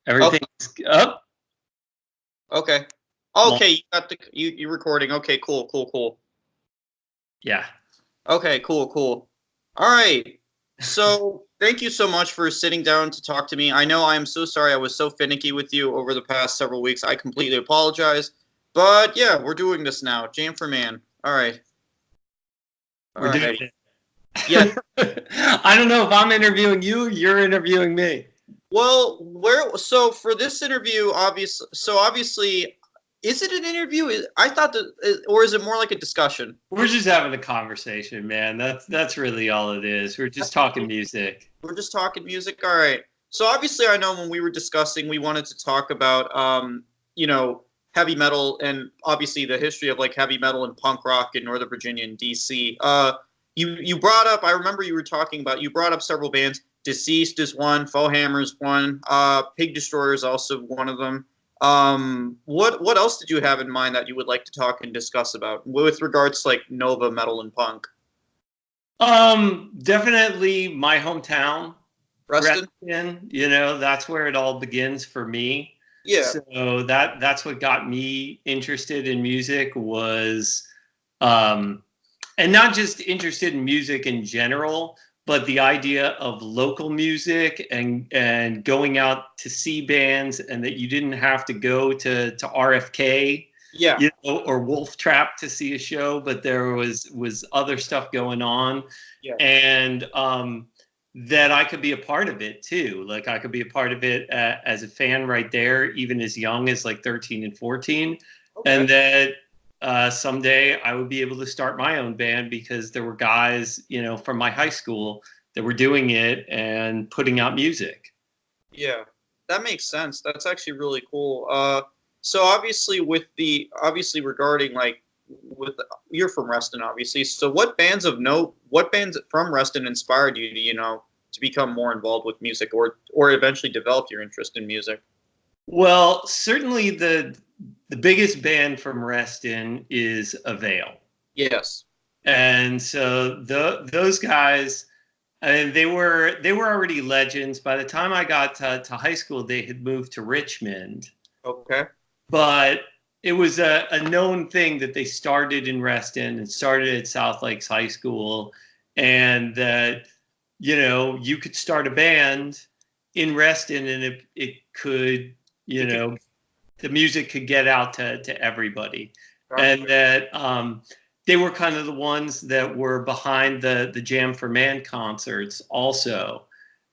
Everything's up. Okay. Okay, you got you recording. Okay, cool. Yeah. Okay, cool. All right. So, thank you so much for sitting down to talk to me. I know I am so sorry I was so finicky with you over the past several weeks. I completely apologize. But yeah, we're doing this now. Jam for man. All right. We're doing it. Yeah. I don't know if I'm interviewing you or you're interviewing me. Well, so for this interview, obviously, is it an interview? I thought that, or is it more like a discussion? We're just having a conversation, man. That's really all it is. We're just talking music. We're just talking music. All right. So obviously, I know when we were discussing, we wanted to talk about, heavy metal and obviously the history of like heavy metal and punk rock in Northern Virginia and DC. You brought up. I remember you were talking about. You brought up several bands. Deceased is one. Faux Hammer is one. Pig Destroyer is also one of them. What else did you have in mind that you would like to talk and discuss about with regards to like Nova metal and punk? Definitely my hometown, Reston. You know, that's where it all begins for me. Yeah. So that's what got me interested in music was, and not just interested in music in general, but the idea of local music and going out to see bands, and that you didn't have to go to RFK, Yeah, you know, or Wolf Trap to see a show, but there was other stuff going on, yeah, and that I could be a part of it too. Like I could be a part of it as a fan right there, even as young as like 13 and 14, okay. and that someday I would be able to start my own band because there were guys, you know, from my high school that were doing it and putting out music. Yeah, that makes sense. That's actually really cool. So obviously regarding like with you're from Reston, obviously. So what bands from Reston inspired you to become more involved with music or eventually develop your interest in music? Well, certainly the biggest band from Reston is Avail. Yes. And so those guys, and they were already legends. By the time I got to high school, they had moved to Richmond. Okay. But it was a known thing that they started in Reston and started at South Lakes High School, and that, you know, you could start a band in Reston and it could, you know, the music could get out to everybody. Gotcha. And that they were kind of the ones that were behind the Jam for Man concerts also.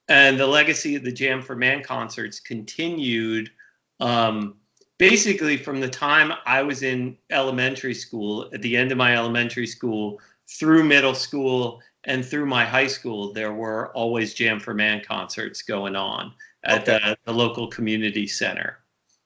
And the legacy of the Jam for Man concerts continued basically from the time I was in elementary school, at the end of my elementary school, through middle school, and through my high school. There were always Jam for Man concerts going on at the local community center.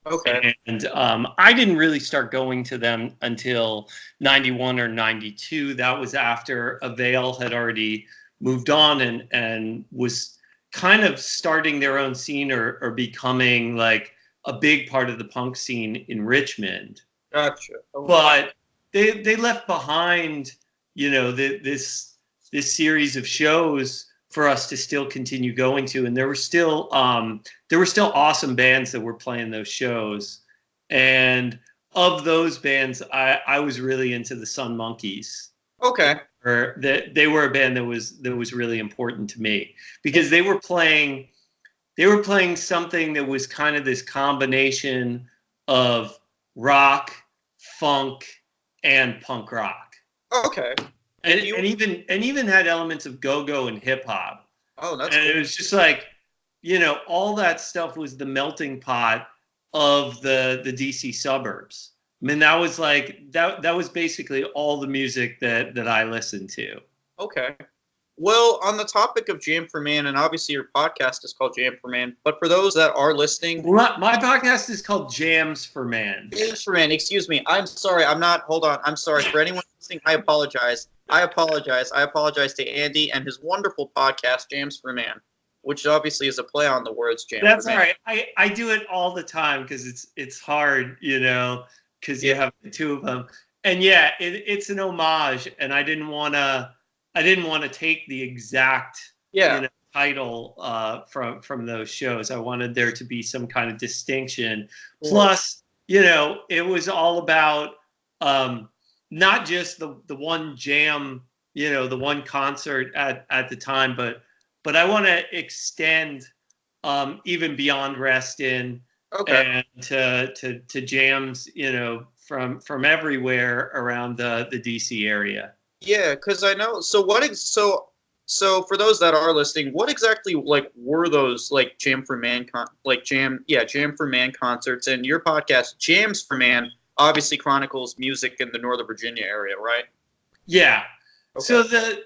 Okay. And I didn't really start going to them until 91 or 92. That was after Avail had already moved on and was kind of starting their own scene or becoming like a big part of the punk scene in Richmond. Gotcha. Okay. But they left behind, you know, this series of shows for us to still continue going to, and there were still awesome bands that were playing those shows. And of those bands, I was really into the Sun Monkeys. Okay. Or that they were a band that was really important to me because they were playing something that was kind of this combination of rock, funk, and punk rock. Okay. And even had elements of go-go and hip-hop. Oh, that's and cool. It was just like, you know, all that stuff was the melting pot of the DC suburbs. I mean, that was like that was basically all the music that I listened to. Okay. Well, on the topic of Jam for Man, and obviously your podcast is called Jam for Man, but for those that are listening... My podcast is called Jams for Man. Jams for Man, excuse me. I'm sorry, hold on. I'm sorry. For anyone listening, I apologize. I apologize to Andy and his wonderful podcast, Jams for Man, which obviously is a play on the words Jam That's for Man. That's all right. I do it all the time because it's hard, you know, because you have the two of them. And yeah, it's an homage, and I didn't want to take the exact you know, title from those shows. I wanted there to be some kind of distinction. Plus, it was all about not just the one jam, the one concert at the time, but I want to extend even beyond Reston and to jams, from everywhere around the DC area. Yeah, because I know. So for those that are listening, what exactly were those Jam for Man Jam for Man concerts? And your podcast, Jams for Man, obviously chronicles music in the Northern Virginia area, right? Yeah. Okay. So the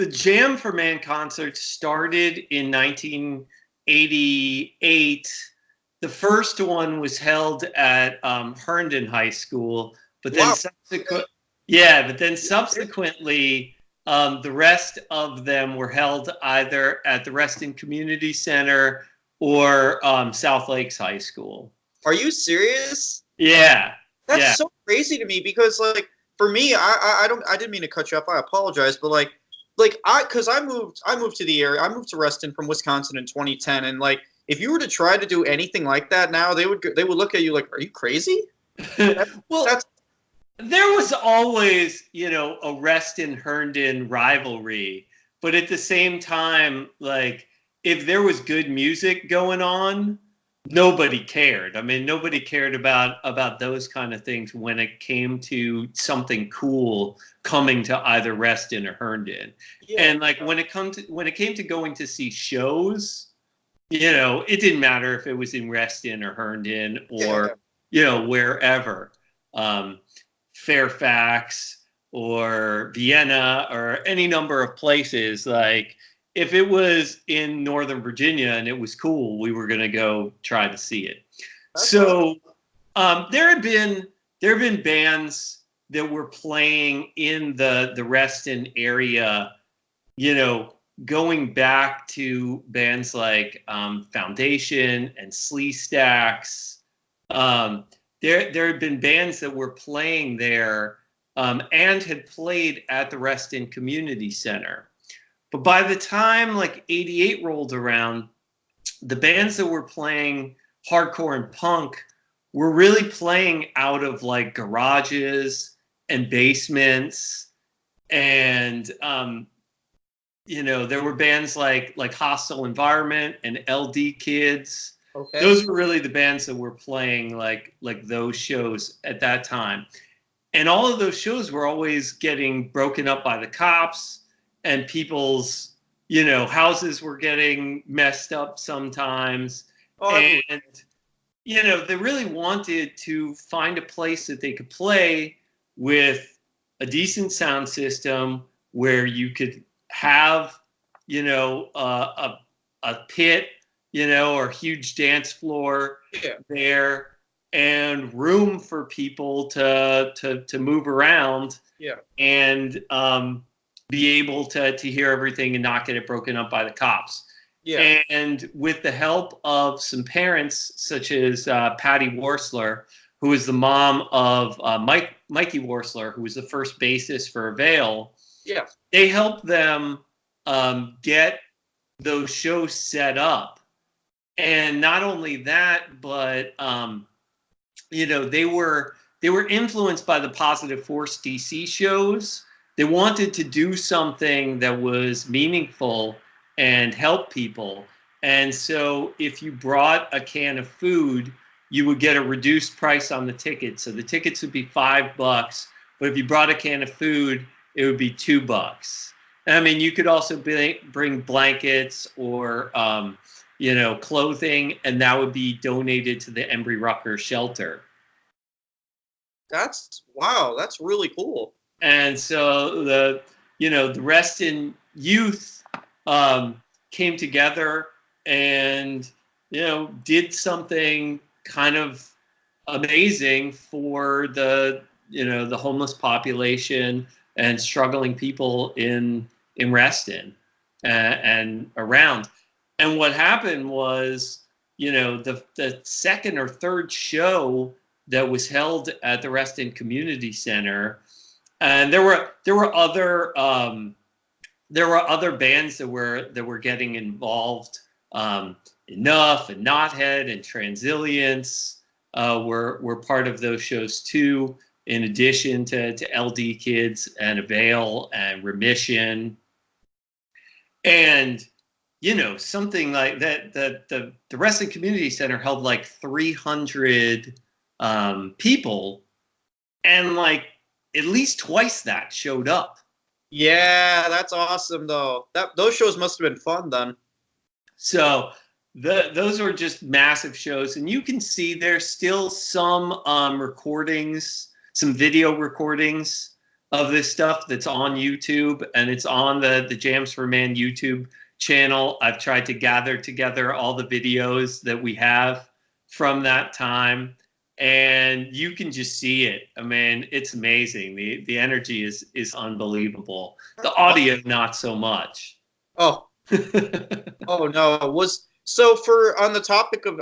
Jam for Man concert started in 1988. The first one was held at Herndon High School, but then subsequently, the rest of them were held either at the Reston Community Center or South Lakes High School. Are you serious? Yeah. That's so crazy to me because, for me, I didn't mean to cut you off. I apologize, but because I moved to the area. I moved to Reston from Wisconsin in 2010, and if you were to try to do anything like that now, they would look at you like, "Are you crazy?" Well, there was always, a Reston Herndon rivalry, but at the same time, if there was good music going on, nobody cared. I mean, nobody cared about those kind of things when it came to something cool coming to either Reston or Herndon. Yeah. And when it came to going to see shows, it didn't matter if it was in Reston or Herndon or wherever, Fairfax or Vienna or any number of places. If it was in Northern Virginia and it was cool, we were going to go try to see it. So there have been bands that were playing in the Reston area, going back to bands like Foundation and Slee Stacks. There had been bands that were playing there and had played at the Reston Community Center. But by the time 88 rolled around, the bands that were playing hardcore and punk were really playing out of garages and basements. And, there were bands like Hostile Environment and LD Kids. Okay. Those were really the bands that were playing those shows at that time. And all of those shows were always getting broken up by the cops, and people's, houses were getting messed up sometimes. And, they really wanted to find a place that they could play with a decent sound system where you could have, a pit, or huge dance floor there, and room for people to move around and be able to hear everything and not get it broken up by the cops. Yeah. And with the help of some parents, such as Patty Worsler, who is the mom of Mikey Worsler, who was the first bassist for Avail, they helped them get those shows set up. And not only that, but they were influenced by the Positive Force DC shows. They wanted to do something that was meaningful and help people. And so if you brought a can of food, you would get a reduced price on the ticket. So the tickets would be $5, but if you brought a can of food, it would be $2. I mean, you could also bring blankets or clothing, and that would be donated to the Embry Rucker shelter. That's really cool. And so the Reston youth came together and did something kind of amazing for the homeless population and struggling people in Reston and around. And what happened was, the second or third show that was held at the Reston Community Center, and there were other there were other bands that were getting involved. Enough and Knothead and Transilience were part of those shows too. In addition to LD Kids and Avail and Remission, and something like that. The Wrestling Community Center held like 300 people, and like at least twice that showed up. Yeah, that's awesome though. Those shows must have been fun then. So those were just massive shows, and you can see there's still some recordings, some video recordings of this stuff that's on YouTube, and it's on the Jams for Man YouTube channel. I've tried to gather together all the videos that we have from that time, and you can just see it. I mean, it's amazing. The energy is unbelievable. The audio, not so much. Oh. Oh no. So on the topic of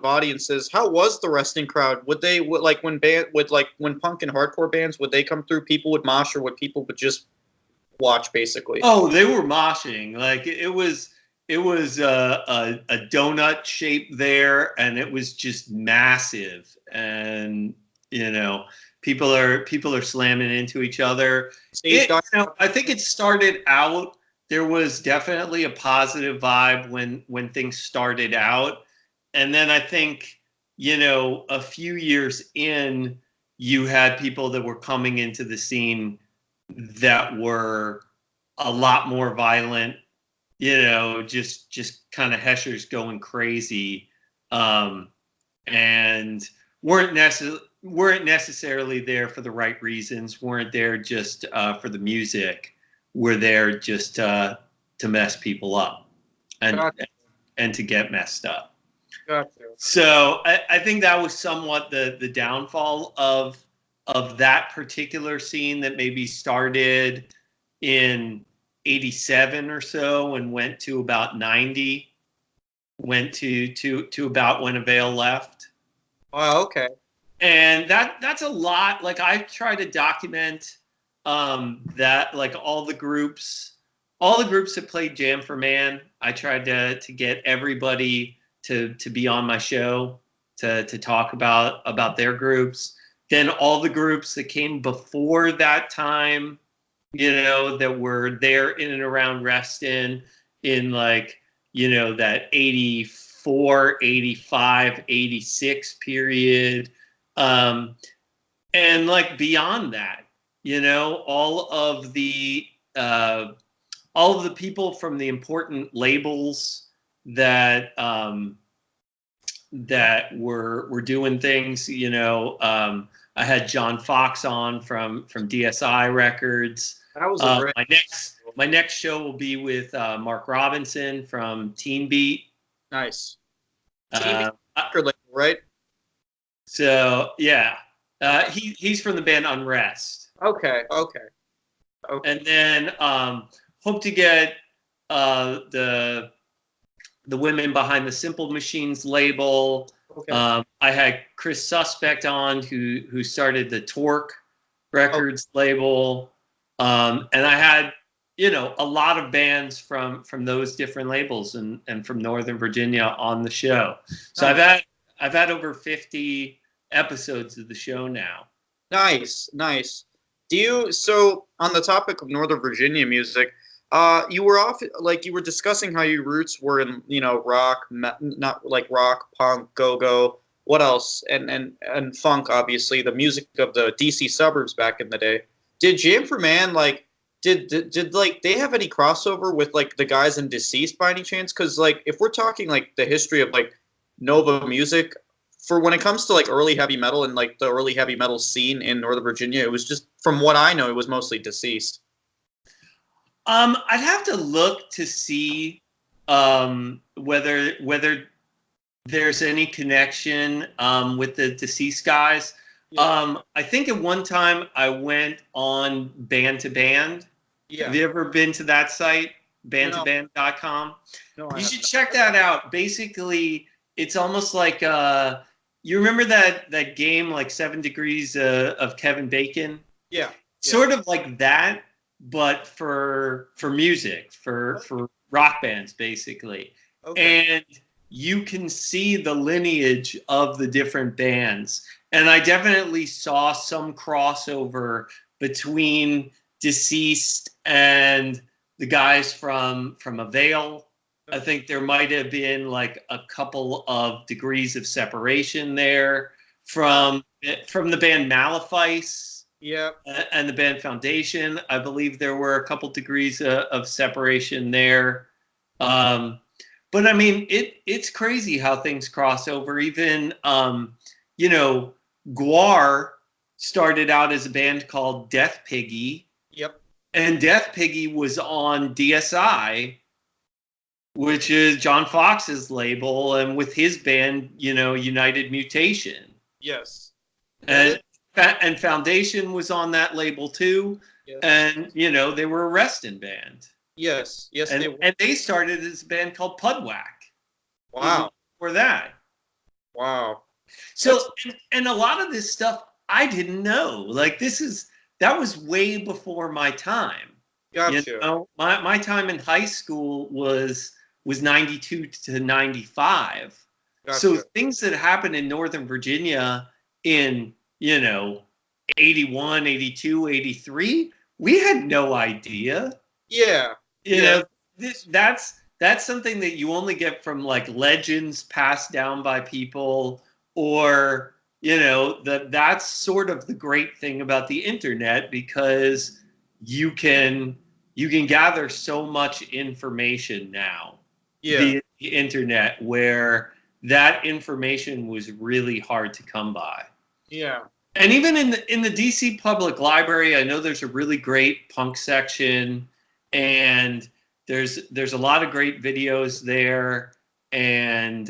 audiences, how was the wrestling crowd? Would when punk and hardcore bands, would they come through? People would mosh, or would people just watch basically? Oh, they were moshing. Like it was a donut shape there, and it was just massive. And people are slamming into each other. I think it started out. There was definitely a positive vibe when things started out. And then I think, a few years in, you had people that were coming into the scene that were a lot more violent, just kind of heshers going crazy, and weren't necessarily there for the right reasons, weren't there just for the music. Were there just to mess people up and to get messed up. Gotcha. So I think that was somewhat the downfall of that particular scene that maybe started in 87 or so and went to about 90, went to about when Avail left. Oh, okay. And that's a lot. Like I try to document that, like all the groups that played Jam for Man, I tried to get everybody to be on my show to talk about their groups. Then all the groups that came before that time, that were there in and around Reston in like, that 84, 85, 86 period. And like beyond that, all of the people from the important labels that that were doing things. I had John Fox on from DSI Records. That was my next show will be with Mark Robinson from Teen Beat. Nice. Teen Beat record label, right? So yeah, he's from the band Unrest. Okay. And then hope to get the women behind the Simple Machines label. Okay. I had Chris Suspect on, who started the Torque Records label, and I had a lot of bands from those different labels and from Northern Virginia on the show. So I've had over 50 episodes of the show now. Nice. So on the topic of Northern Virginia music, you were discussing how your roots were in rock, not like rock, punk, go-go. What else? And funk, obviously, the music of the DC suburbs back in the day. Did Jam for Man did they have any crossover with like the guys in Deceased by any chance? Because like if we're talking like the history of like Nova music, for when it comes to like early heavy metal and like the early heavy metal scene in Northern Virginia, it was just, from what I know, it was mostly Deceased. I'd have to look to see whether there's any connection with the Deceased guys. Yeah. I think at one time I went on Band to Band. Yeah. Have you ever been to that site, bandtoband.com? No, you should check that out. Basically, it's almost like you remember that game like 7 Degrees of Kevin Bacon? Yeah. Sort of like that, but for music, for rock bands, basically. Okay. And you can see the lineage of the different bands. And I definitely saw some crossover between Deceased and the guys from Avail. I think there might have been like a couple of degrees of separation there from the band Malefice. Yeah. And the band Foundation. I believe there were a couple degrees of separation there. But I mean, it's crazy how things cross over. Even you know, Guar started out as a band called Death Piggy, Yep. and Death Piggy was on DSI, which is John Fox's label, and with his band, United Mutation. Yes. And and Foundation was on that label too. Yes. And they were a Reston band. Yes. Yes, And they were. and they started as a band called Pudwhack. Wow. For that. Wow. So and a lot of this stuff I didn't know. Like that was way before my time. Gotcha. My time in high school was 92 to 95. Gotcha. So things that happened in Northern Virginia in 81, 82, 83, we had no idea. Yeah. That's something that you only get from like legends passed down by people, or that's sort of the great thing about the internet, because you can gather so much information now via the internet, where that information was really hard to come by. Yeah. And even in the DC Public Library, I know there's a really great punk section, and there's a lot of great videos there, and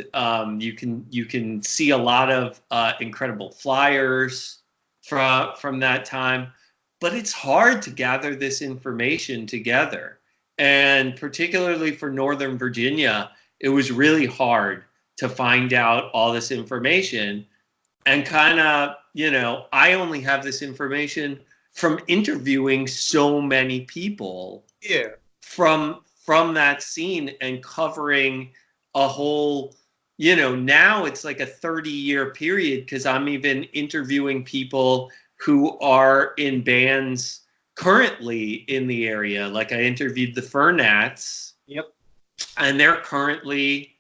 you can see a lot of incredible flyers from that time. But it's hard to gather this information together, and particularly for Northern Virginia, it was really hard to find out all this information. And kind of, I only have this information from interviewing so many people from that scene and covering a whole, now it's like a 30-year period, because I'm even interviewing people who are in bands currently in the area. Like I interviewed the Fernats. Yep. And they're currently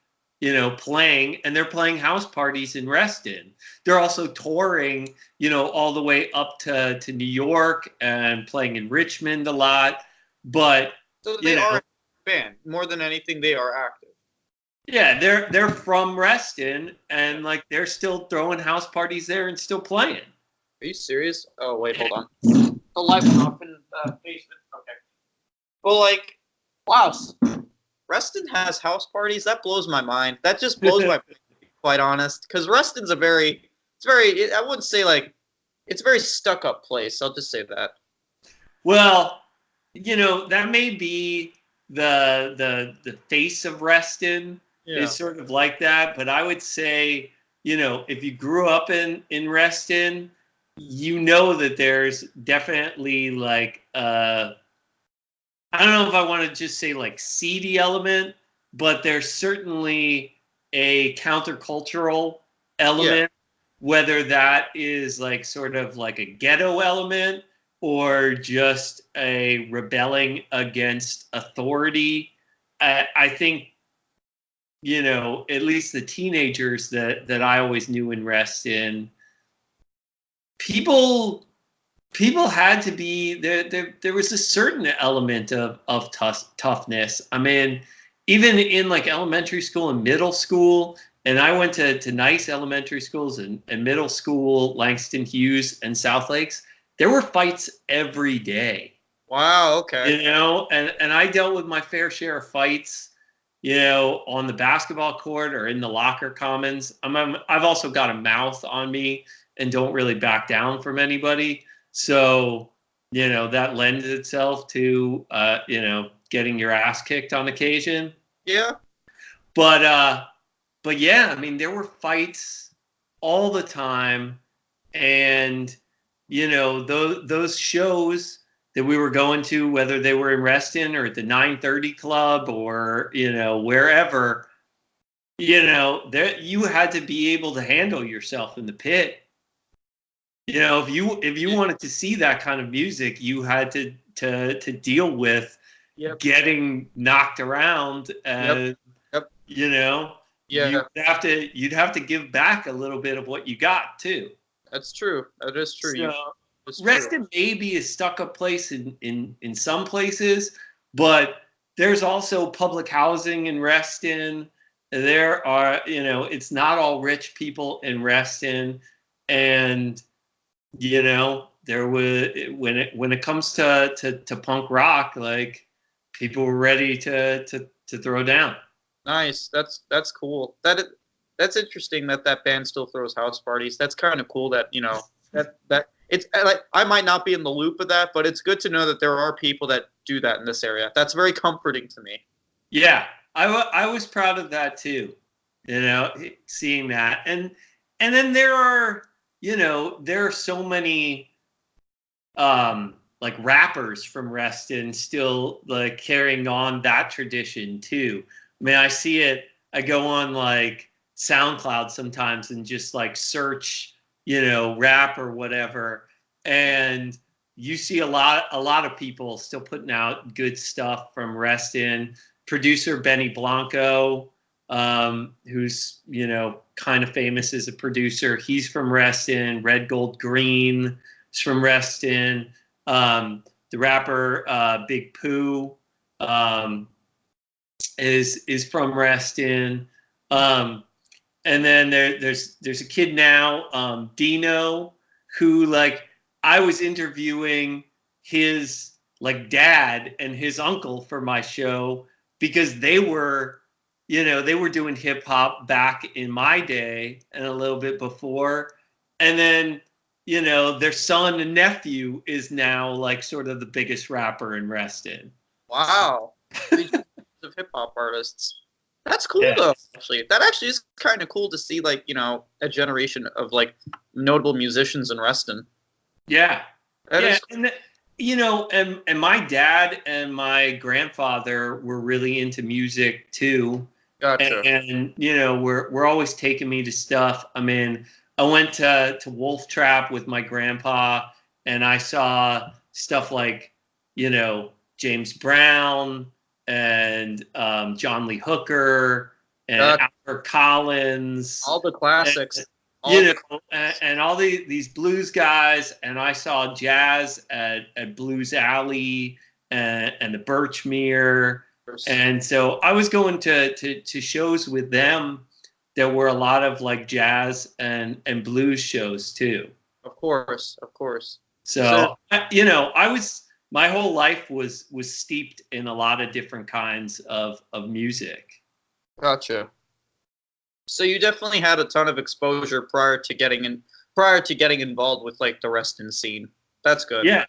playing, and they're playing house parties in Reston. They're also touring, all the way up to New York, and playing in Richmond a lot. But so they are a band. More than anything, they are active. Yeah, they're from Reston, and like they're still throwing house parties there and still playing. Are you serious? Oh wait, hold on. The light went off in the basement. Okay. Well, like, wow. Reston has house parties. That blows my mind. That just blows my mind, to be quite honest. Because Reston's I wouldn't say like, it's a very stuck up place. I'll just say that. Well, that may be the face of Reston is sort of like that. But I would say, if you grew up in Reston, that there's definitely like I don't know if I want to just say like seedy element, but there's certainly a countercultural element, whether that is like sort of like a ghetto element or just a rebelling against authority. I think, at least the teenagers that I always knew in Reston, people had to be there. There was a certain element of toughness. I mean, even in like elementary school and middle school, and I went to nice elementary schools and middle school, Langston Hughes and South Lakes. There were fights every day. Wow. Okay. And I dealt with my fair share of fights, on the basketball court or in the locker commons. I've also got a mouth on me and don't really back down from anybody. So, that lends itself to, getting your ass kicked on occasion. Yeah. But yeah, I mean, there were fights all the time. And, those shows that we were going to, whether they were in Reston or at the 930 Club or, wherever, there you had to be able to handle yourself in the pit. If you wanted to see that kind of music, you had to deal with getting knocked around, and Yeah. you'd have to give back a little bit of what you got too. That's true. That is true. So, Reston maybe is stuck up place in some places, but there's also public housing in Reston. There are, it's not all rich people in Reston, and there was when it comes to punk rock, like people were ready to throw down. Nice. That's cool. That's interesting that band still throws house parties. That's kind of cool that that it's like I might not be in the loop of that, but it's good to know that there are people that do that in this area. That's very comforting to me. Yeah, I was proud of that too. Seeing that, and then there are so many like rappers from Reston still like carrying on that tradition too. I mean, I see it. I go on like SoundCloud sometimes and just like search, rap or whatever, and you see a lot of people still putting out good stuff from Reston. Producer Benny Blanco, who's kind of famous as a producer, he's from Reston. Red Gold Green is from Reston. The rapper Big Pooh is from Reston. And then there's a kid now, Dino, who like I was interviewing his like dad and his uncle for my show because they were doing hip hop back in my day and a little bit before. And then, their son and nephew is now like sort of the biggest rapper in Reston. Wow. Of hip hop artists. That's cool though, actually. That actually is kind of cool to see, like, a generation of like notable musicians in Reston. Yeah. That is cool. And my dad and my grandfather were really into music too. Gotcha. And we're always taking me to stuff. I mean, I went to Wolf Trap with my grandpa, and I saw stuff like, James Brown and John Lee Hooker and Albert Collins. All the classics. And all these blues guys, and I saw jazz at Blues Alley and the Birchmere. And so I was going to shows with them. There were a lot of like jazz and blues shows too. Of course. So my whole life was steeped in a lot of different kinds of music. Gotcha. So you definitely had a ton of exposure prior to getting involved with like the Reston scene. That's good. Yeah.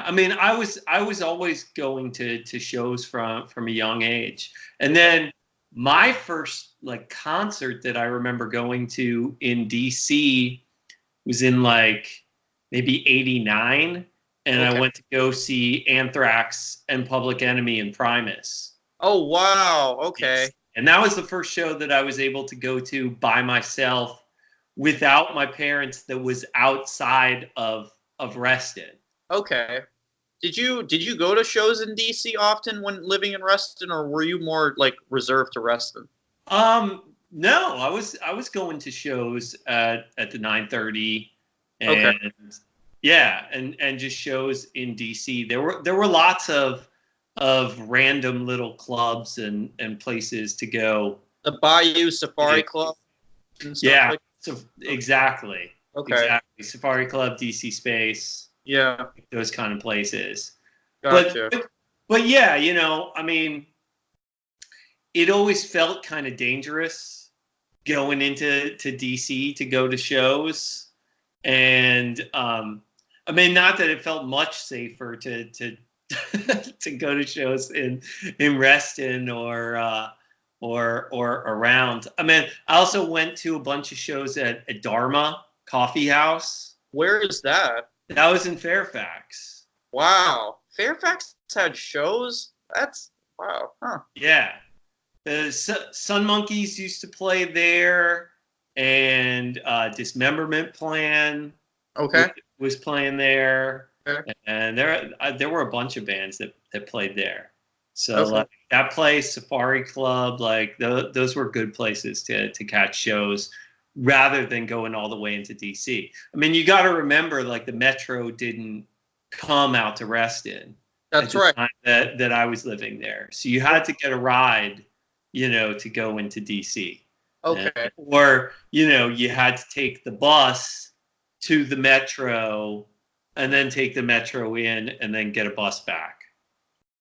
I mean, I was always going to shows from a young age, and then my first like concert that I remember going to in DC was in like maybe '89, and I went to go see Anthrax and Public Enemy and Primus. Oh wow! Okay. Yes. And that was the first show that I was able to go to by myself without my parents that was outside of Reston. Okay. Did you go to shows in DC often when living in Reston, or were you more like reserved to Reston? No, I was going to shows at the 930 and and just shows in DC. There were lots of random little clubs and places to go. The Bayou Safari Club? Yeah, like so exactly. Okay. Exactly. Safari Club, DC Space. Yeah. Those kind of places. Gotcha. But yeah, I mean, it always felt kind of dangerous going into DC to go to shows. And I mean, not that it felt much safer to to go to shows in Reston or around. I mean, I also went to a bunch of shows at Dharma Coffee House. Where is that? That was in Fairfax. Wow. Fairfax had shows? That's wow. Huh. Yeah. The Sun Monkeys used to play there, and Dismemberment Plan Okay. was playing there, Okay. and there were a bunch of bands that played there. So Okay. like that place, Safari Club, like those were good places to catch shows rather than going all the way into DC. I mean, you got to remember, like the Metro didn't come out to Reston at That's the right. time that I was living there, so you had to get a ride, to go into DC. Okay. Or, you had to take the bus to the Metro and then take the Metro in and then get a bus back.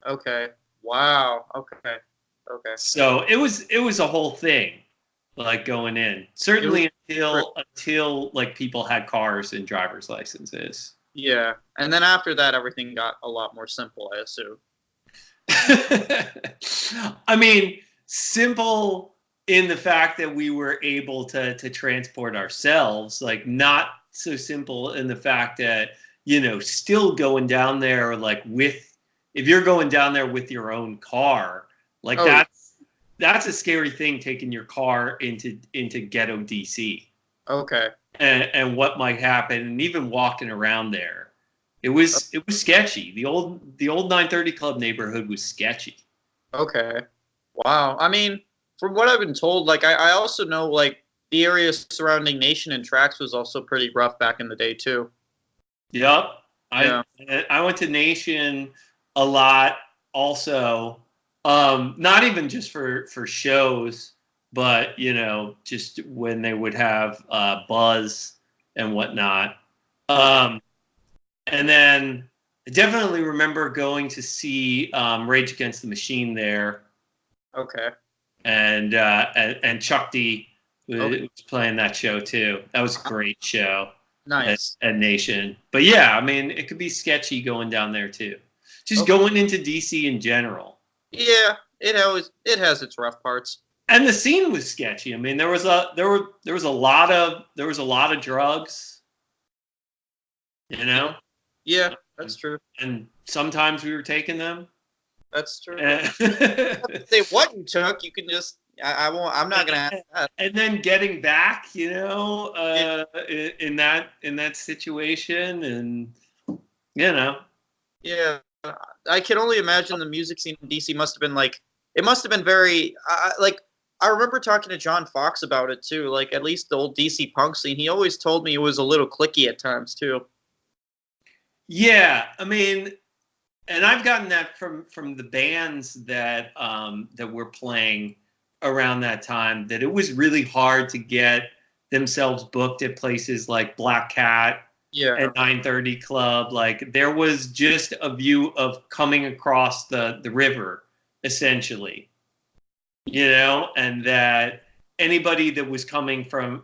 Okay. Wow. Okay. Okay. So it was a whole thing, like going in. Certainly until like people had cars and driver's licenses. Yeah. And then after that, everything got a lot more simple, I assume. I mean, simple in the fact that we were able to transport ourselves, like not so simple in the fact that, still going down there like if you're going down there with your own car, like that's a scary thing, taking your car into Ghetto DC. Okay. And what might happen, and even walking around there. It was sketchy. The old 930 Club neighborhood was sketchy. Okay. Wow. I mean, from what I've been told, like I also know like the area surrounding Nation and Tracks was also pretty rough back in the day too. Yep. Yeah. I went to Nation a lot also. Not even just for shows, but just when they would have buzz and whatnot. And then I definitely remember going to see Rage Against the Machine there. Okay. And Chuck D was playing that show too. That was a great show. Nice. At Nation. But yeah, I mean, it could be sketchy going down there too. Just going into DC in general. Yeah, it has its rough parts. And the scene was sketchy. I mean, there was a lot of drugs. Yeah, that's true. And sometimes we were taking them. That's true. Say what you took, you can just. I won't. I'm not gonna ask that. And then getting back, in that situation, and Yeah, I can only imagine the music scene in DC must have been like. It must have been very like. I remember talking to John Fox about it too. Like at least the old DC punk scene. He always told me it was a little cliquey at times too. Yeah, I mean, and I've gotten that from the bands that were playing around that time, that it was really hard to get themselves booked at places like Black Cat and 930 Club. Like there was just a view of coming across the river, essentially, and that anybody that was coming from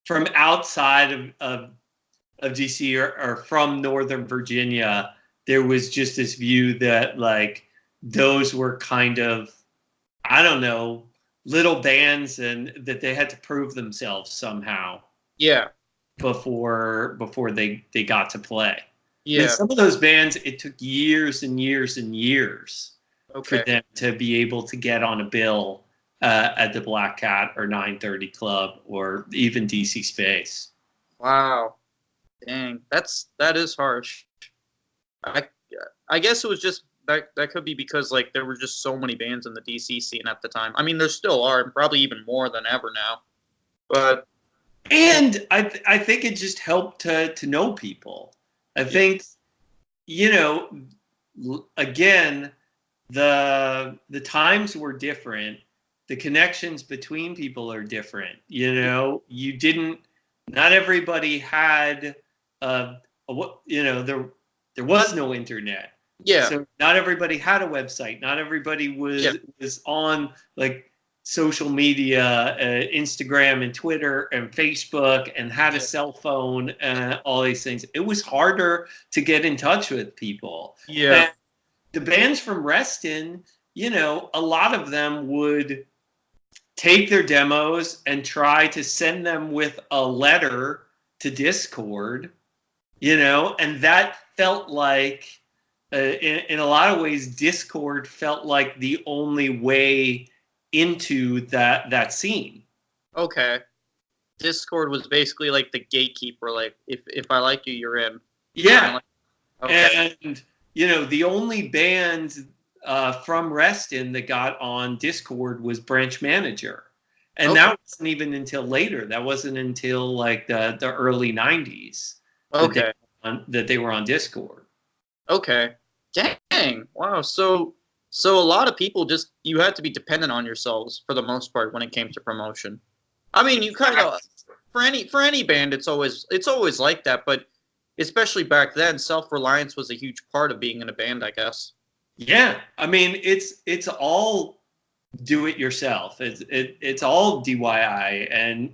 outside of DC or from Northern Virginia, there was just this view that like those were kind of, I don't know, little bands, and that they had to prove themselves somehow. Yeah. Before they got to play. Yeah. And some of those bands, it took years and years and years for them to be able to get on a bill at the Black Cat or 930 Club or even DC Space. Wow. Dang, that is harsh. I guess it was just that could be because like there were just so many bands in the DC scene at the time. I mean, there still are, and probably even more than ever now. But I think it just helped to know people. I think again, the times were different. The connections between people are different. Not everybody had there was no internet. Yeah. So not everybody had a website. Not everybody was on like social media, Instagram and Twitter and Facebook, and had a cell phone and all these things. It was harder to get in touch with people. Yeah. And the bands from Reston, a lot of them would take their demos and try to send them with a letter to Discord, and that felt like, in a lot of ways, Discord felt like the only way into that scene. Okay. Discord was basically like the gatekeeper. Like, if I like you, you're in. Yeah. Okay. And, the only band from Reston that got on Discord was Branch Manager. And that wasn't even until later. That wasn't until like the early 90s Okay. that they were on Discord. Okay. Dang. Wow. So a lot of people just, you had to be dependent on yourselves for the most part when it came to promotion. I mean, you kind of, for any band, it's always like that, but especially back then, self-reliance was a huge part of being in a band, I guess. Yeah. I mean, it's all do it yourself. It's all DIY. And,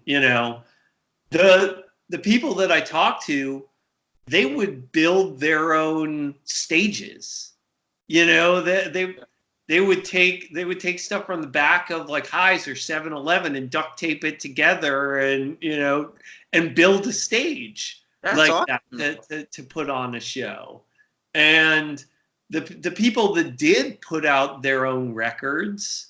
the people that I talk to, they would build their own stages. They would take stuff from the back of like Highs or 7-Eleven and duct tape it together and and build a stage. That's like awesome. that to put on a show. And the people that did put out their own records,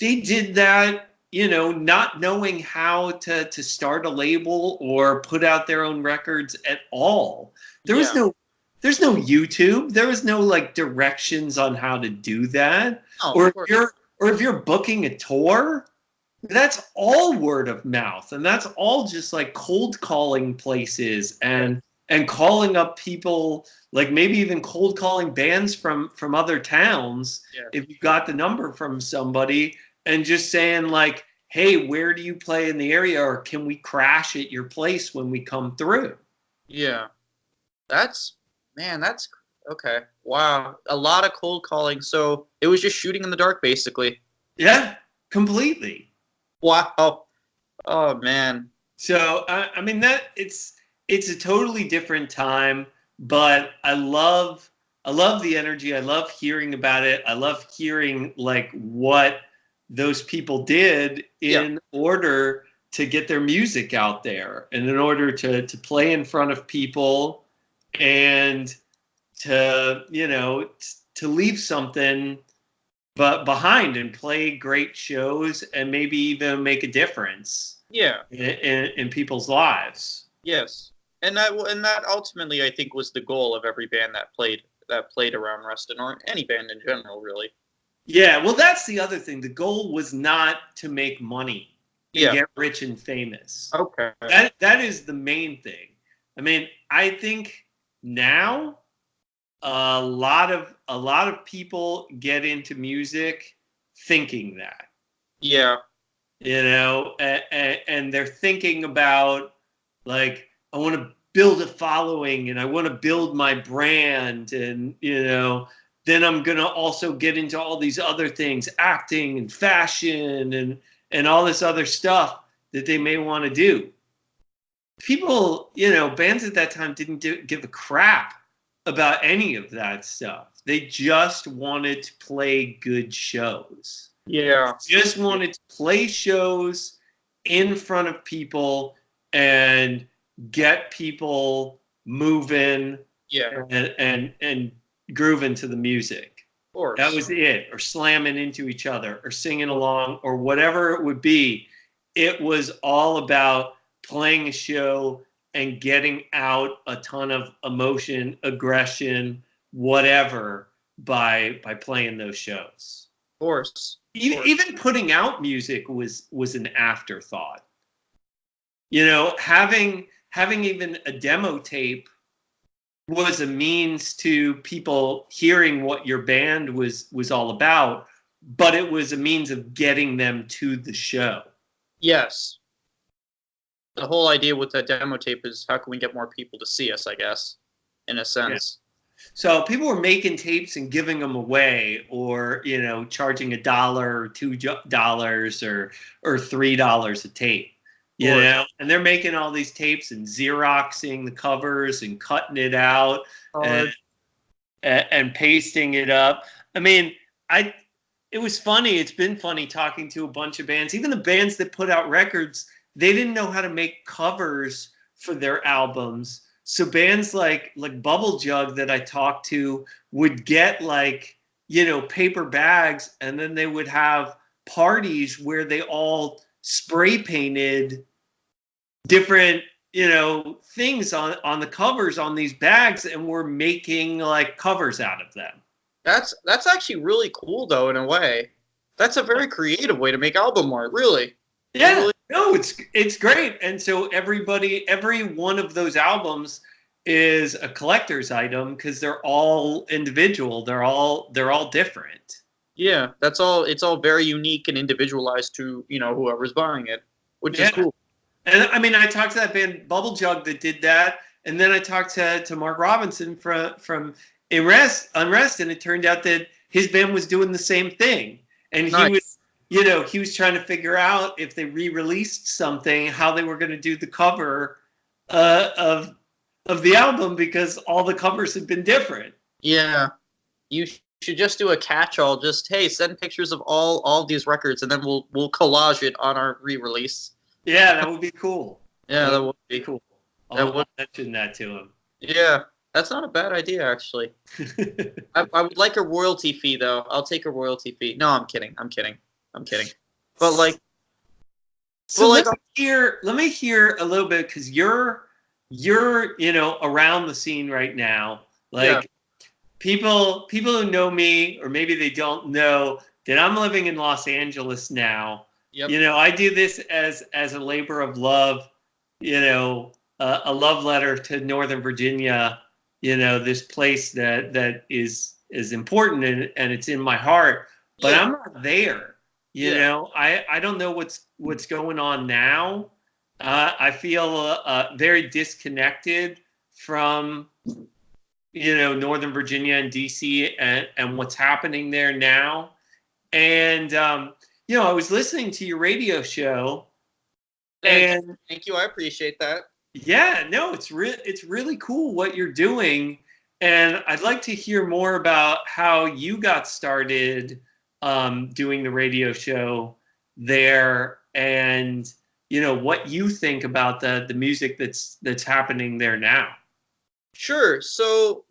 they did that, not knowing how to start a label or put out their own records at all. There's no YouTube. There was no like directions on how to do that. Oh, or if you're booking a tour, that's all word of mouth, and that's all just like cold calling places and calling up people, like maybe even cold calling bands from other towns. If you got the number from somebody and just saying like, hey, where do you play in the area, or can we crash at your place when we come through? Yeah. That's okay. Wow. A lot of cold calling. So it was just shooting in the dark, basically. Yeah, completely. Wow. Oh man. So I mean that it's a totally different time, but I love the energy. I love hearing about it. I love hearing like what those people did in order to get their music out there and in order to play in front of people and to to leave something behind and play great shows and maybe even make a difference in people's lives. Yes. And that ultimately I think was the goal of every band that played around Reston, or any band in general, really. Yeah, well, that's the other thing. The goal was not to make money and get rich and famous. Okay. That is the main thing. I mean, I think now a lot of people get into music thinking that. Yeah. And they're thinking about like, I want to build a following and I want to build my brand, and then I'm going to also get into all these other things, acting and fashion and all this other stuff that they may want to do. People, bands at that time didn't give a crap about any of that stuff. They just wanted to play good shows. Yeah. They just wanted to play shows in front of people and get people moving and grooving to the music. Of course. That was it. Or slamming into each other or singing along or whatever it would be. It was all about playing a show and getting out a ton of emotion, aggression, whatever by playing those shows. Of course. Even putting out music was an afterthought. Having even a demo tape was a means to people hearing what your band was all about, but it was a means of getting them to the show. Yes. The whole idea with that demo tape is how can we get more people to see us, I guess, in a sense. Yeah. So people were making tapes and giving them away, or charging $1 or $2 or $3 a tape. And they're making all these tapes and Xeroxing the covers and cutting it out and pasting it up. I mean, it was funny. It's been funny talking to a bunch of bands, even the bands that put out records. They didn't know how to make covers for their albums. so bands like Bubble Jug that I talked to would get like, paper bags, and then they would have parties where they all spray painted different, things on the covers on these bags, and we're making like covers out of them. That's actually really cool though, in a way. That's a very creative way to make album art, really. Yeah, really... no, it's great. And so every one of those albums is a collector's item because they're all individual. They're all different. Yeah, that's all. It's all very unique and individualized to whoever's buying it, which is cool. And I mean, I talked to that band Bubble Jug that did that, and then I talked to Mark Robinson from Unrest, and it turned out that his band was doing the same thing, and nice. He was, he was trying to figure out if they re-released something, how they were going to do the cover of the album, because all the covers had been different. Yeah, you should just do a catch-all. Just, hey, send pictures of all these records, and then we'll collage it on our re-release. Yeah, that would be cool. Yeah, that would be cool. I'll mention that to him. Yeah, that's not a bad idea, actually. I would like a royalty fee, though. I'll take a royalty fee. No, I'm kidding. But like, so let me hear a little bit, because you're around the scene right now. Like, people who know me, or maybe they don't know that I'm living in Los Angeles now. Yep. I do this as a labor of love, a love letter to Northern Virginia, this place that is important, and it's in my heart, but I'm not there. I don't know what's going on now. I feel very disconnected from, Northern Virginia and DC and what's happening there now. And, I was listening to your radio show, and thank you. I appreciate that. Yeah, no, it's really cool what you're doing. And I'd like to hear more about how you got started doing the radio show there, and what you think about the music that's happening there now. Sure. So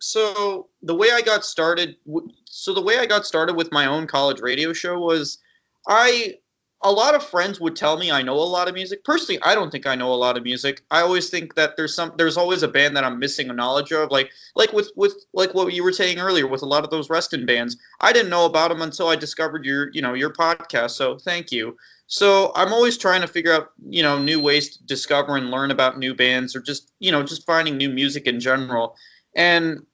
the way I got started with my own college radio show was, a lot of friends would tell me I know a lot of music. Personally, I don't think I know a lot of music. I always think that there's always a band that I'm missing a knowledge of. Like with like what you were saying earlier with a lot of those Reston bands. I didn't know about them until I discovered your podcast. So thank you. So I'm always trying to figure out, new ways to discover and learn about new bands, or just finding new music in general. And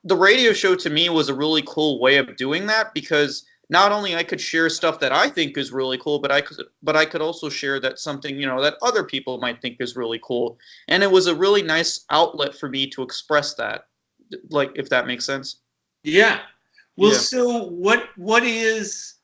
the radio show to me was a really cool way of doing that, because not only I could share stuff that I think is really cool, but I could also share that something, that other people might think is really cool. And it was a really nice outlet for me to express that, like, if that makes sense. Yeah. Well, so what is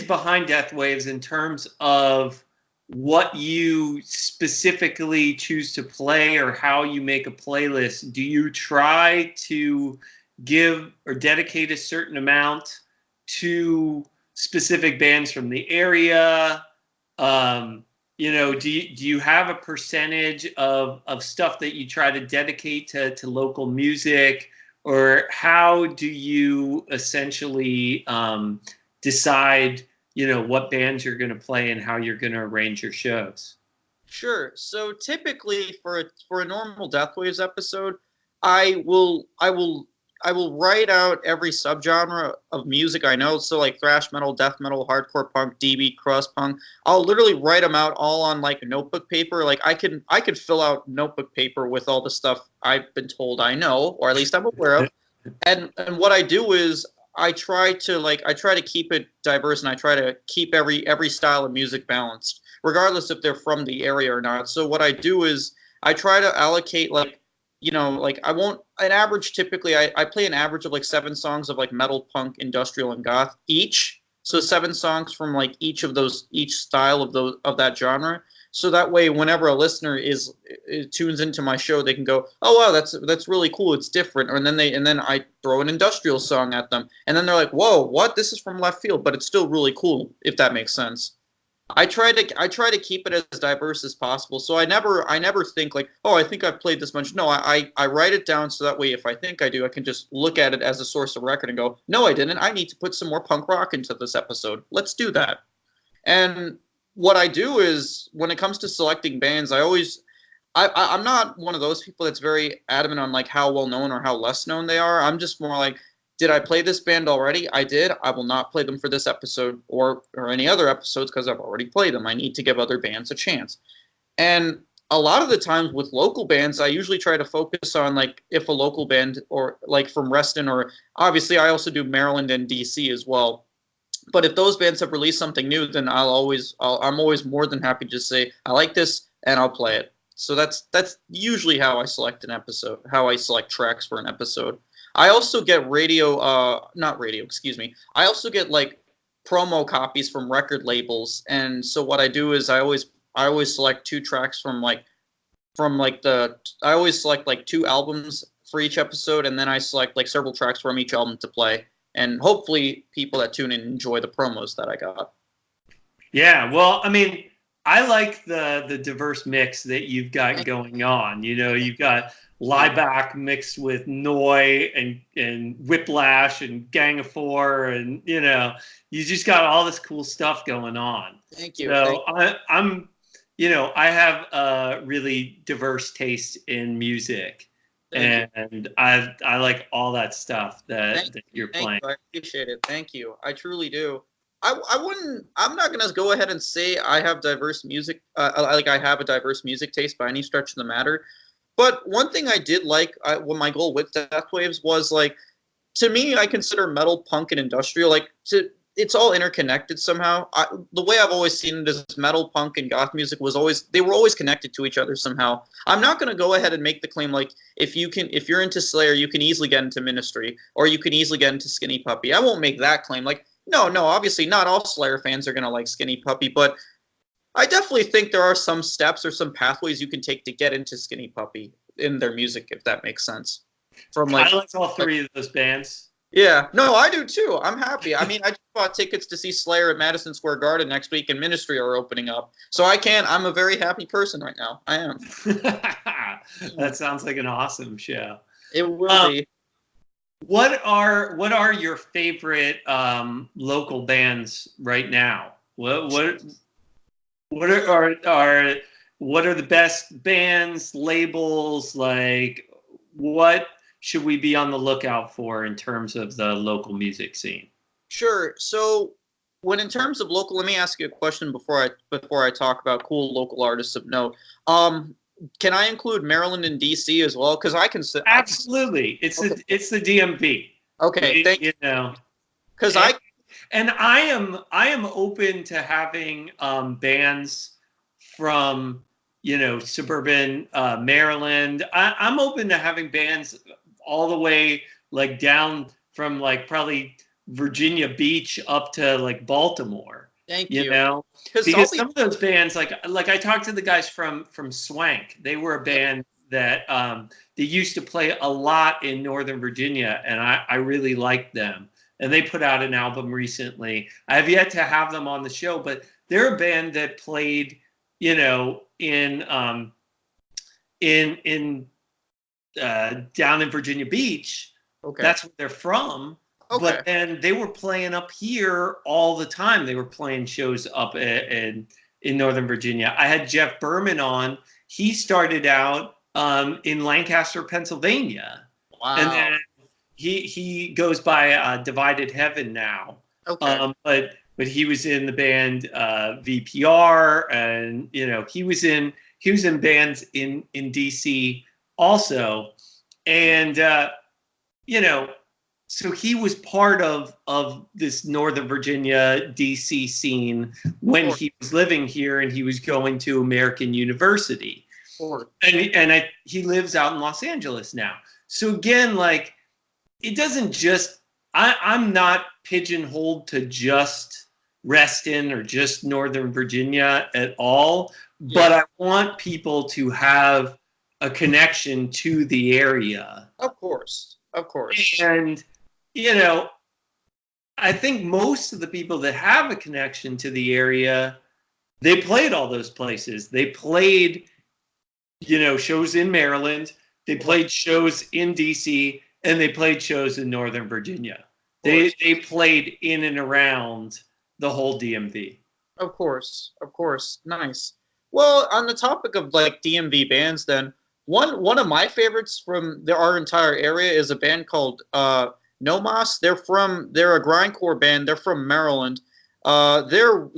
behind Death Waves in terms of what you specifically choose to play, or how you make a playlist? Do you try to give or dedicate a certain amount to specific bands from the area? Do you have a percentage of stuff that you try to dedicate to local music, or how do you essentially decide what bands you're going to play and how you're going to arrange your shows? Sure. So typically for a normal Death Waves episode, I will write out every subgenre of music I know. So like thrash metal, death metal, hardcore punk, DB, crust punk. I'll literally write them out all on like notebook paper. Like I could fill out notebook paper with all the stuff I've been told I know, or at least I'm aware of. And what I do is I try to keep it diverse, and I try to keep every style of music balanced, regardless if they're from the area or not. So what I do is I try to allocate typically I play an average of like 7 songs of like metal, punk, industrial, and goth each. So 7 songs from like each style of that genre. So that way, whenever a listener tunes into my show, they can go, "Oh wow, that's really cool. It's different." And then I throw an industrial song at them, and then they're like, "Whoa, what? This is from left field, but it's still really cool." If that makes sense. I try to keep it as diverse as possible. So I never think like, oh, I think I've played this much. No, I write it down so that way if I think I do, I can just look at it as a source of record and go, no, I didn't. I need to put some more punk rock into this episode. Let's do that. And what I do is when it comes to selecting bands, I'm not one of those people that's very adamant on like how well known or how less known they are. I'm just more like, did I play this band already? I did. I will not play them for this episode or any other episodes because I've already played them. I need to give other bands a chance. And a lot of the times with local bands, I usually try to focus on like if a local band or like from Reston or obviously I also do Maryland and DC as well. But if those bands have released something new, then I'm always more than happy to say I like this and I'll play it. So that's usually how I select an episode, how I select tracks for an episode. I also get not radio, excuse me. I also get like promo copies from record labels, and so what I do is I always select two tracks I always select like two albums for each episode, and then I select like several tracks from each album to play, and hopefully people that tune in enjoy the promos that I got. Yeah, well, I mean, I like the diverse mix that you've got going on. You know, you've got Lieback mixed with Noi and Whiplash and Gang of Four, and you know, you just got all this cool stuff going on. Thank you. So I'm, you know, I have a really diverse taste in music, Thank you. and I like all that stuff that you're playing. I appreciate it. Thank you. I truly do. I wouldn't. I'm not gonna go ahead and say I have diverse music. Like I have a diverse music taste by any stretch of the matter. But one thing I did like, when my goal with Death Waves was like, to me, I consider metal, punk, and industrial it's all interconnected somehow. The way I've always seen it is metal, punk, and goth music they were always connected to each other somehow. I'm not going to go ahead and make the claim like if you're into Slayer, you can easily get into Ministry, or you can easily get into Skinny Puppy. I won't make that claim. Like, no, obviously not all Slayer fans are going to like Skinny Puppy, but I definitely think there are some steps or some pathways you can take to get into Skinny Puppy in their music, if that makes sense. From like, I like all three of those bands. yeah, no, I do too. I'm happy. I mean, I just bought tickets to see Slayer at Madison Square Garden next week, and Ministry are opening up. So I'm a very happy person right now. I am. That sounds like an awesome show. It will be. What are your favorite local bands right now? What are the best bands, labels? Like, what should we be on the lookout for in terms of the local music scene? Sure. So, when in terms of local, let me ask you a question before I talk about cool local artists of note. Can I include Maryland and DC as well? Because I can say absolutely. It's the DMV. Okay, thank you. You know, because I am open to having bands from, you know, suburban Maryland. I'm open to having bands all the way like down from like probably Virginia Beach up to like Baltimore. Thank you. You know, because some of those bands, like I talked to the guys from Swank. They were a band that they used to play a lot in Northern Virginia, and I really liked them. And they put out an album recently. I have yet to have them on the show, but they're a band that played, you know, in down in Virginia Beach. Okay. That's where they're from. Okay. But then they were playing up here all the time. They were playing shows up in Northern Virginia. I had Jeff Berman on. He started out in Lancaster, Pennsylvania. Wow. And then he goes by Divided Heaven now. Okay. But he was in the band VPR, and you know he was in bands in DC also, and you know, so he was part of this Northern Virginia DC scene when he was living here, and he was going to American University, and he lives out in Los Angeles now. So again, like, it doesn't just I'm not pigeonholed to just Reston or just Northern Virginia at all, but I want people to have a connection to the area. Of course. And, you know, I think most of the people that have a connection to the area They played all those places. They played, shows in Maryland. They played shows in DC, and they played shows in Northern Virginia. They played in and around the whole DMV. Of course, nice. Well, on the topic of like DMV bands, then one of my favorites from our entire area is a band called Nomos. They're a grindcore band. They're from Maryland. They're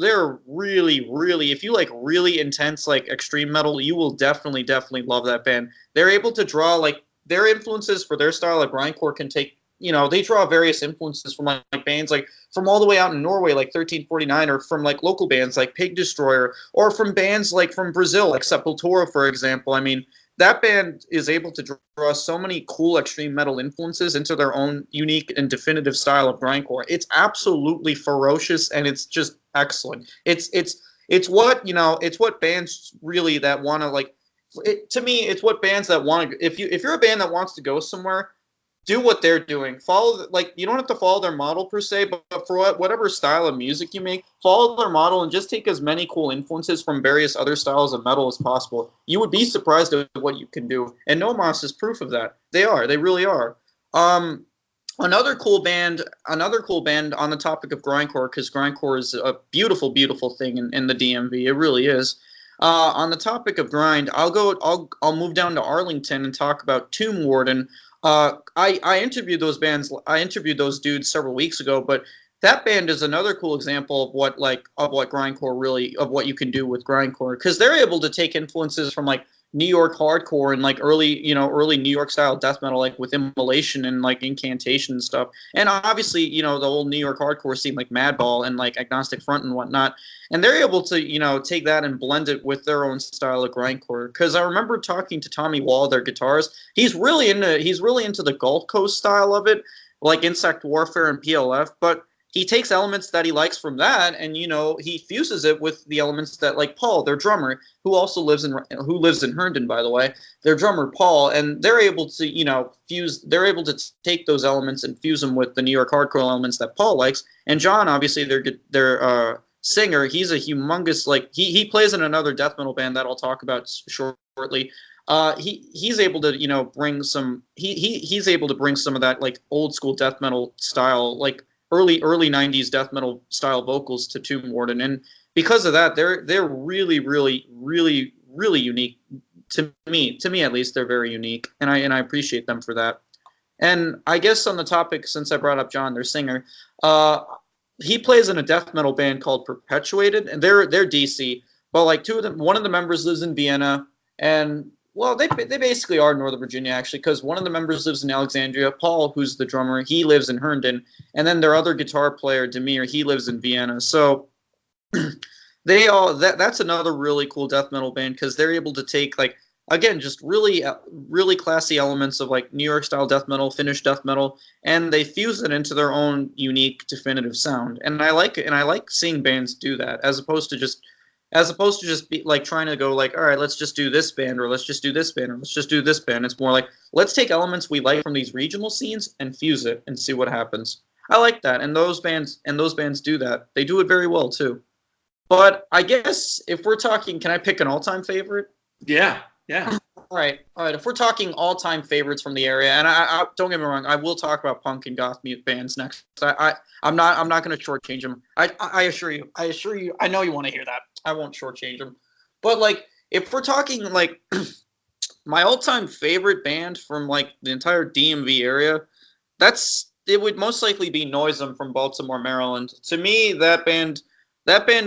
really, if you like really intense like extreme metal, you will definitely love that band. They're able to draw like their influences for their style of grindcore can take, they draw various influences from like bands like from all the way out in Norway like 1349, or from like local bands like Pig Destroyer, or from bands like from Brazil like Sepultura, for example. I mean, that band is able to draw so many cool extreme metal influences into their own unique and definitive style of grindcore. It's absolutely ferocious, and it's just excellent. It's what it's what bands really that want to like. To me, it's what bands that want to. If you're a band that wants to go somewhere, do what they're doing. Follow, like, you don't have to follow their model per se, but for whatever style of music you make, follow their model and just take as many cool influences from various other styles of metal as possible. You would be surprised at what you can do. And Nomos is proof of that. They really are. Another cool band on the topic of grindcore, because grindcore is a beautiful, beautiful thing in the DMV. It really is. On the topic of grind, I'll move down to Arlington and talk about Tomb Warden. I interviewed those bands. I interviewed those dudes several weeks ago, but that band is another cool example of what grindcore really, of what you can do with grindcore, because they're able to take influences from like New York hardcore and like early New York style death metal, like with Immolation and like Incantation and stuff. And obviously, the old New York hardcore scene like Madball and like Agnostic Front and whatnot. And they're able to, take that and blend it with their own style of grindcore. Because I remember talking to Tommy Wall, their guitarist. He's really into the Gulf Coast style of it, like Insect Warfare and PLF. But he takes elements that he likes from that, and he fuses it with the elements that, like Paul, their drummer, who lives in Herndon, by the way, their drummer Paul, and they're able to they're able to take those elements and fuse them with the New York hardcore elements that Paul likes. And John, obviously, their singer, he's a humongous, like he plays in another death metal band that I'll talk about shortly. He's able to bring some he's able to bring some of that like old school death metal style, like early 90s death metal style vocals to Tomb Warden, and because of that, they're really unique to me at least. They're very unique, and I appreciate them for that. And I guess on the topic, since I brought up John, their singer, he plays in a death metal band called Perpetuated, and they're DC, but like one of the members lives in Vienna, and well, they basically are Northern Virginia, actually, because one of the members lives in Alexandria. Paul, who's the drummer, he lives in Herndon. And then their other guitar player, Demir, he lives in Vienna. So that's another really cool death metal band, because they're able to take, like, again, just really, really classy elements of, like, New York style death metal, Finnish death metal, and they fuse it into their own unique, definitive sound. And I like seeing bands do that, as opposed to just be like trying to go like, all right, let's just do this band, or let's just do this band, or let's just do this band. It's more like, let's take elements we like from these regional scenes and fuse it and see what happens. I like that, and those bands do that. They do it very well too. But I guess if we're talking, can I pick an all-time favorite? Yeah. All right. If we're talking all-time favorites from the area, and I don't get me wrong, I will talk about punk and goth mute bands next. I'm not going to shortchange them. I assure you. I know you want to hear that. I won't shortchange them. But like, if we're talking like my all-time favorite band from like the entire DMV area, it would most likely be Noisem from Baltimore, Maryland. To me, that band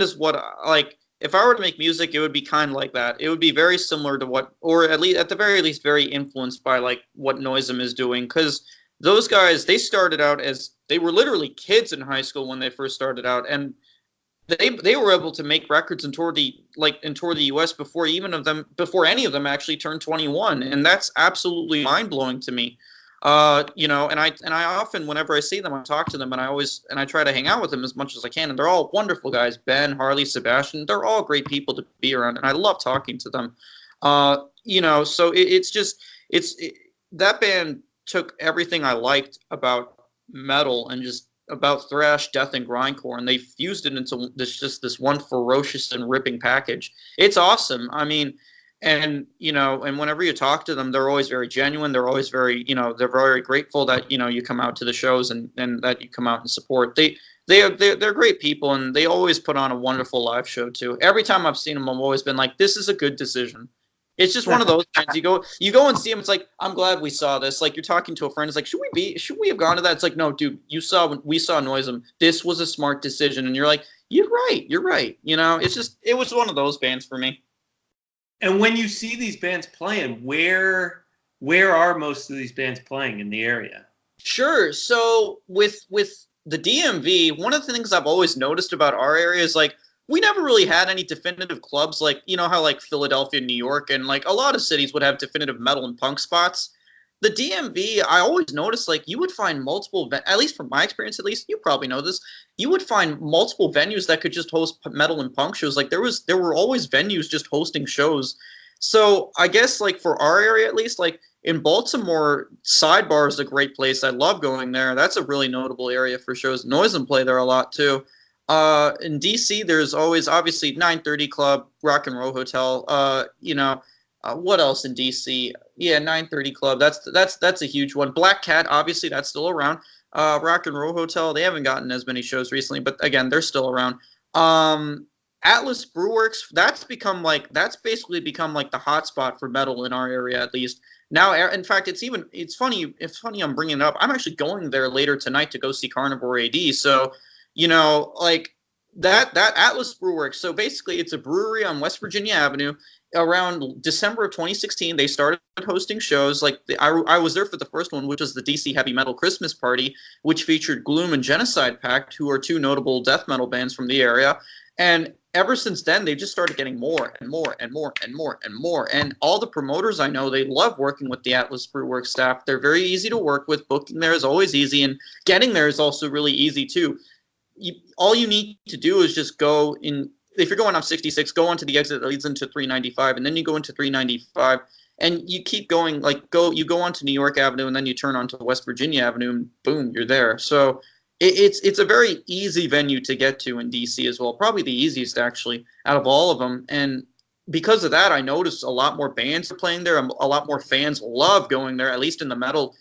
is what, like, if I were to make music, it would be kind of like that. It would be very similar to what, or at the very least, very influenced by like what Noisem is doing. Because those guys, they started out they were literally kids in high school when they first started out, and they were able to make records and tour the U.S. before any of them actually turned 21, and that's absolutely mind blowing to me. And I often, whenever I see them, I talk to them, and I try to hang out with them as much as I can. And they're all wonderful guys. Ben, Harley, Sebastian, they're all great people to be around, and I love talking to them. So that band took everything I liked about metal and just about thrash, death, and grindcore, and they fused it into this one ferocious and ripping package. It's awesome. I mean, and and whenever you talk to them, they're always very genuine. They're always very, they're very grateful that you come out to the shows and that you come out and support. They're great people, and they always put on a wonderful live show too. Every time I've seen them, I've always been like, this is a good decision. It's just one of those things. You go and see them. It's like, I'm glad we saw this. Like, you're talking to a friend. It's like, should we have gone to that? It's like, no, dude, we saw Noisem. This was a smart decision. And you're like, you're right. It was one of those bands for me. And when you see these bands playing, where are most of these bands playing in the area? Sure. So with the DMV, one of the things I've always noticed about our area is like, we never really had any definitive clubs, like, how like Philadelphia, New York, and like a lot of cities would have definitive metal and punk spots. The DMV, I always noticed, like, you would find multiple, at least from my experience, at least, you probably know this, you would find multiple venues that could just host metal and punk shows. Like, there were always venues just hosting shows. So I guess, like, for our area, at least, like, in Baltimore, Sidebar is a great place. I love going there. That's a really notable area for shows. Noisem play there a lot, too. In DC, there's always, obviously, 930 Club, Rock and Roll Hotel, what else in DC? Yeah, 930 Club. That's a huge one. Black Cat, obviously, that's still around. Rock and Roll Hotel, they haven't gotten as many shows recently, but again, they're still around. Atlas Brewworks, that's basically become like the hotspot for metal in our area, at least. Now, in fact, it's funny I'm bringing it up. I'm actually going there later tonight to go see Carnivore AD. So, like that Atlas Brewworks. So basically, it's a brewery on West Virginia Avenue. Around December of 2016, they started hosting shows. Like I was there for the first one, which was the DC Heavy Metal Christmas Party, which featured Gloom and Genocide Pact, who are two notable death metal bands from the area. And ever since then, they've just started getting more and more and more and more and more. And all the promoters I know, they love working with the Atlas Brewworks staff. They're very easy to work with. Booking there is always easy, and getting there is also really easy too. All you need to do is just go in. If you're going off 66, go onto the exit that leads into 395, and then you go into 395, and you keep going. You go onto New York Avenue, and then you turn onto West Virginia Avenue, and boom, you're there. So it's a very easy venue to get to in DC as well. Probably the easiest, actually, out of all of them. And because of that, I noticed a lot more bands are playing there. A lot more fans love going there, at least in the metal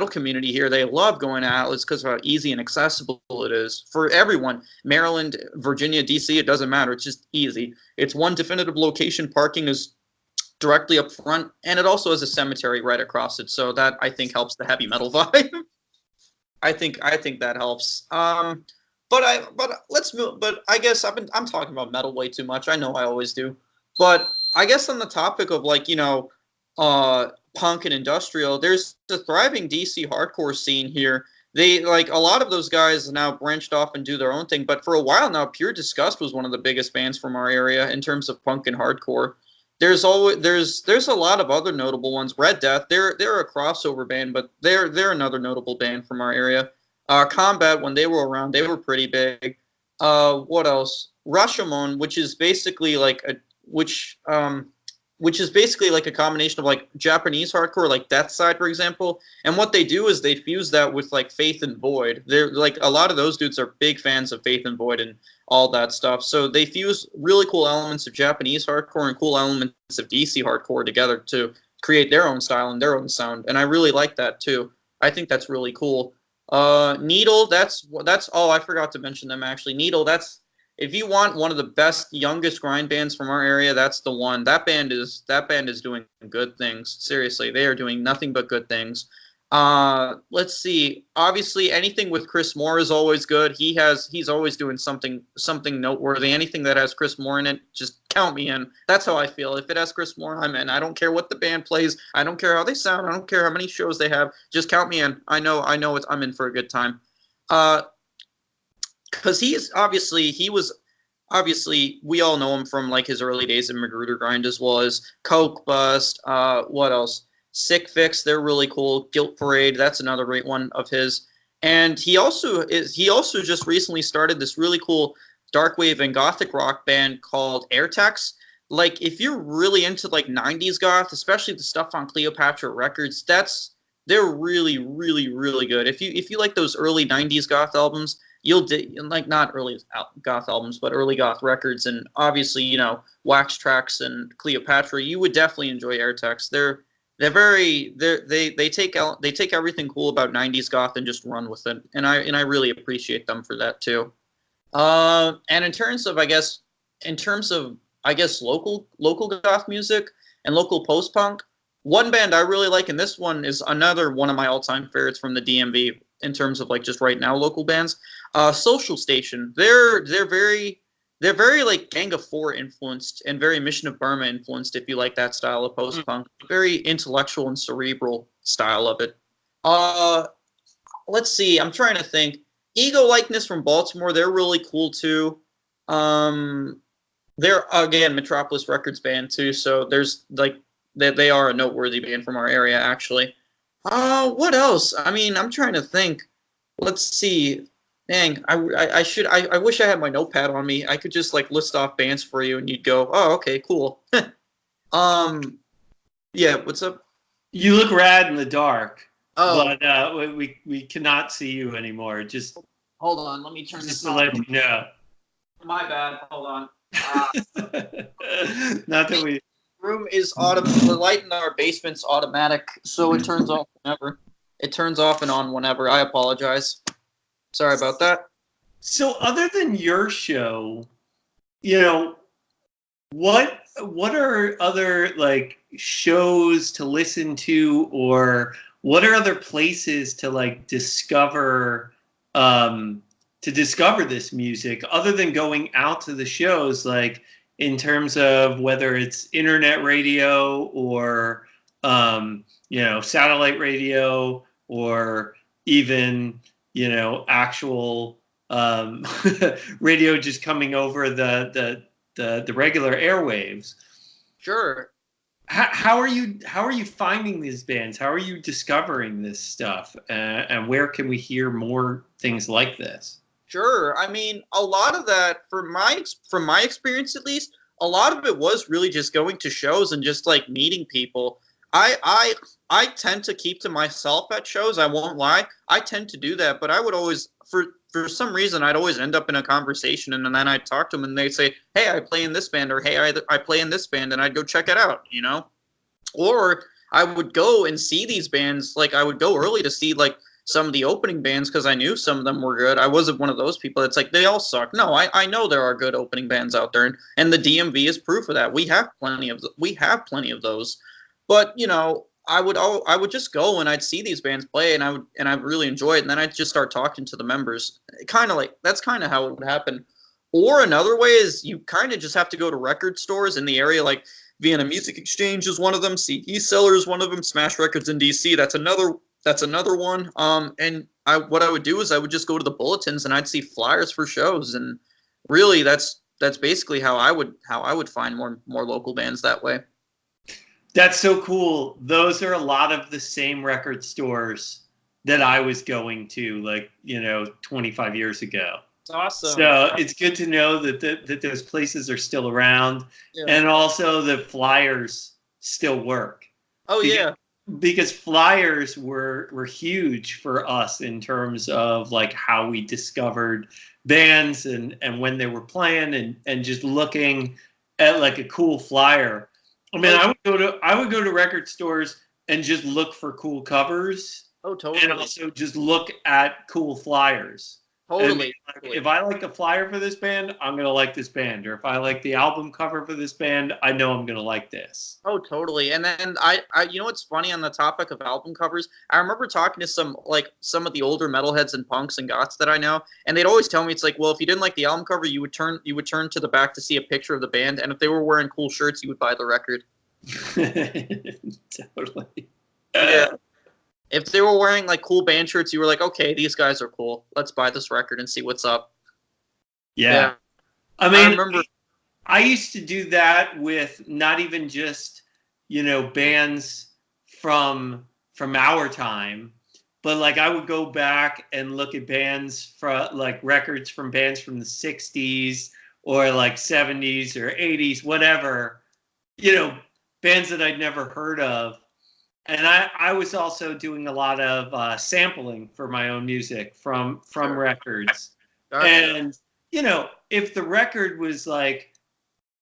community here. They love going to Atlas because of how easy and accessible it is for everyone. Maryland, Virginia, DC, it doesn't matter. It's just easy. It's one definitive location. Parking is directly up front, and it also has a cemetery right across it. So that, I think, helps the heavy metal vibe. I think that helps. But let's move. But I guess I'm talking about metal way too much. I know I always do. But I guess on the topic of punk and industrial, there's a thriving DC hardcore scene here. They, like, a lot of those guys now branched off and do their own thing, but for a while now, Pure Disgust was one of the biggest bands from our area in terms of punk and hardcore. There's a lot of other notable ones. Red Death, they're a crossover band, but they're another notable band from our area. Combat, when they were around, they were pretty big. What else? Rashomon, which is basically like a combination of like Japanese hardcore, like Deathside, for example. And what they do is they fuse that with like Faith and Void. They're like, a lot of those dudes are big fans of Faith and Void and all that stuff. So they fuse really cool elements of Japanese hardcore and cool elements of DC hardcore together to create their own style and their own sound. And I really like that too. I think that's really cool. Needle, that's I forgot to mention them actually. Needle, if you want one of the best, youngest grind bands from our area, that's the one. That band is doing good things. Seriously, they are doing nothing but good things. Let's see. Obviously, anything with Chris Moore is always good. He's always doing something noteworthy. Anything that has Chris Moore in it, just count me in. That's how I feel. If it has Chris Moore, I'm in. I don't care what the band plays. I don't care how they sound. I don't care how many shows they have. Just count me in. I'm in for a good time. Because we all know him from like his early days in Magruder Grind, as well as Coke Bust. What else? Sick Fix, they're really cool. Guilt Parade, that's another great one of his. And he also just recently started this really cool dark wave and gothic rock band called Airtex. Like, if you're really into like 90s goth, especially the stuff on Cleopatra Records, that's They're really, really, really good. If you like those early '90s goth albums, like not early goth albums, but early goth records, and obviously Wax Trax and Cleopatra. You would definitely enjoy Airtex. They take everything cool about '90s goth and just run with it, and I really appreciate them for that too. And in terms of local goth music and local post punk, one band I really like, and this one is another one of my all time favorites from the DMV in terms of like just right now local bands. Social Station. They're very like Gang of Four influenced and very Mission of Burma influenced. If you like that style of post punk, very intellectual and cerebral style of it. Let's see. I'm trying to think. Ego Likeness from Baltimore, they're really cool too. They're again Metropolis Records band too, so there's like they are a noteworthy band from our area actually. What else? I mean, I'm trying to think. Let's see. Dang, I wish I had my notepad on me. I could just like list off bands for you, and you'd go, oh, okay, cool. Yeah, what's up? You look rad in the dark. Oh, But we cannot see you anymore. Just hold on, let me turn just this to on. let you know. My bad. Hold on. Not that we. Room is the light in our basement's automatic, so it turns off whenever. It turns off and on whenever. I apologize. Sorry about that. So other than your show, what are other like shows to listen to, or what are other places to like discover this music other than going out to the shows, like in terms of whether it's internet radio or satellite radio, or even actual radio just coming over the regular airwaves. Sure. How are you finding these bands? How are you discovering this stuff? And where can we hear more things like this? Sure. I mean, a lot of that, from my experience at least, a lot of it was really just going to shows and just like meeting people. I tend to keep to myself at shows. I won't lie. I tend to do that, but I would always, for some reason, I'd always end up in a conversation, and then I'd talk to them, and they'd say, "Hey, I play in this band," or "Hey, I play in this band," and I'd go check it out, Or I would go and see these bands. Like I would go early to see like some of the opening bands because I knew some of them were good. I wasn't one of those people that's like they all suck. No, I know there are good opening bands out there, and the DMV is proof of that. We have plenty of those. But I would just go and I'd see these bands play, and I'd really enjoy it, and then I'd just start talking to the members. That's kind of how it would happen. Or another way is you kind of just have to go to record stores in the area, like Vienna Music Exchange is one of them, CD Seller is one of them, Smash Records in DC, that's another one. And what I would do is I would just go to the bulletins and I'd see flyers for shows, and really that's basically how I would find more local bands that way. That's so cool. Those are a lot of the same record stores that I was going to, like, 25 years ago. It's awesome. So it's good to know that those places are still around, yeah. And also the flyers still work. Oh, yeah. Because flyers were huge for us in terms of like how we discovered bands and when they were playing, and just looking at like a cool flyer. I mean, I would go to record stores and just look for cool covers. Oh, totally. And also just look at cool flyers. Totally. If I like the flyer for this band, I'm going to like this band. Or if I like the album cover for this band, I know I'm going to like this. Oh, totally. And then I what's funny on the topic of album covers? I remember talking to some of the older metalheads and punks and goths that I know, and they'd always tell me, it's like, well, if you didn't like the album cover, you would turn to the back to see a picture of the band, and if they were wearing cool shirts, you would buy the record. Totally. Yeah. If they were wearing like cool band shirts, you were like, okay, these guys are cool. Let's buy this record and see what's up. Yeah. I mean, I remember I used to do that with not even just, bands from our time, but like I would go back and look at bands from like records from bands from the 60s or like 70s or 80s, whatever, bands that I'd never heard of. And I was also doing a lot of sampling for my own music from records. Gotcha. And if the record was like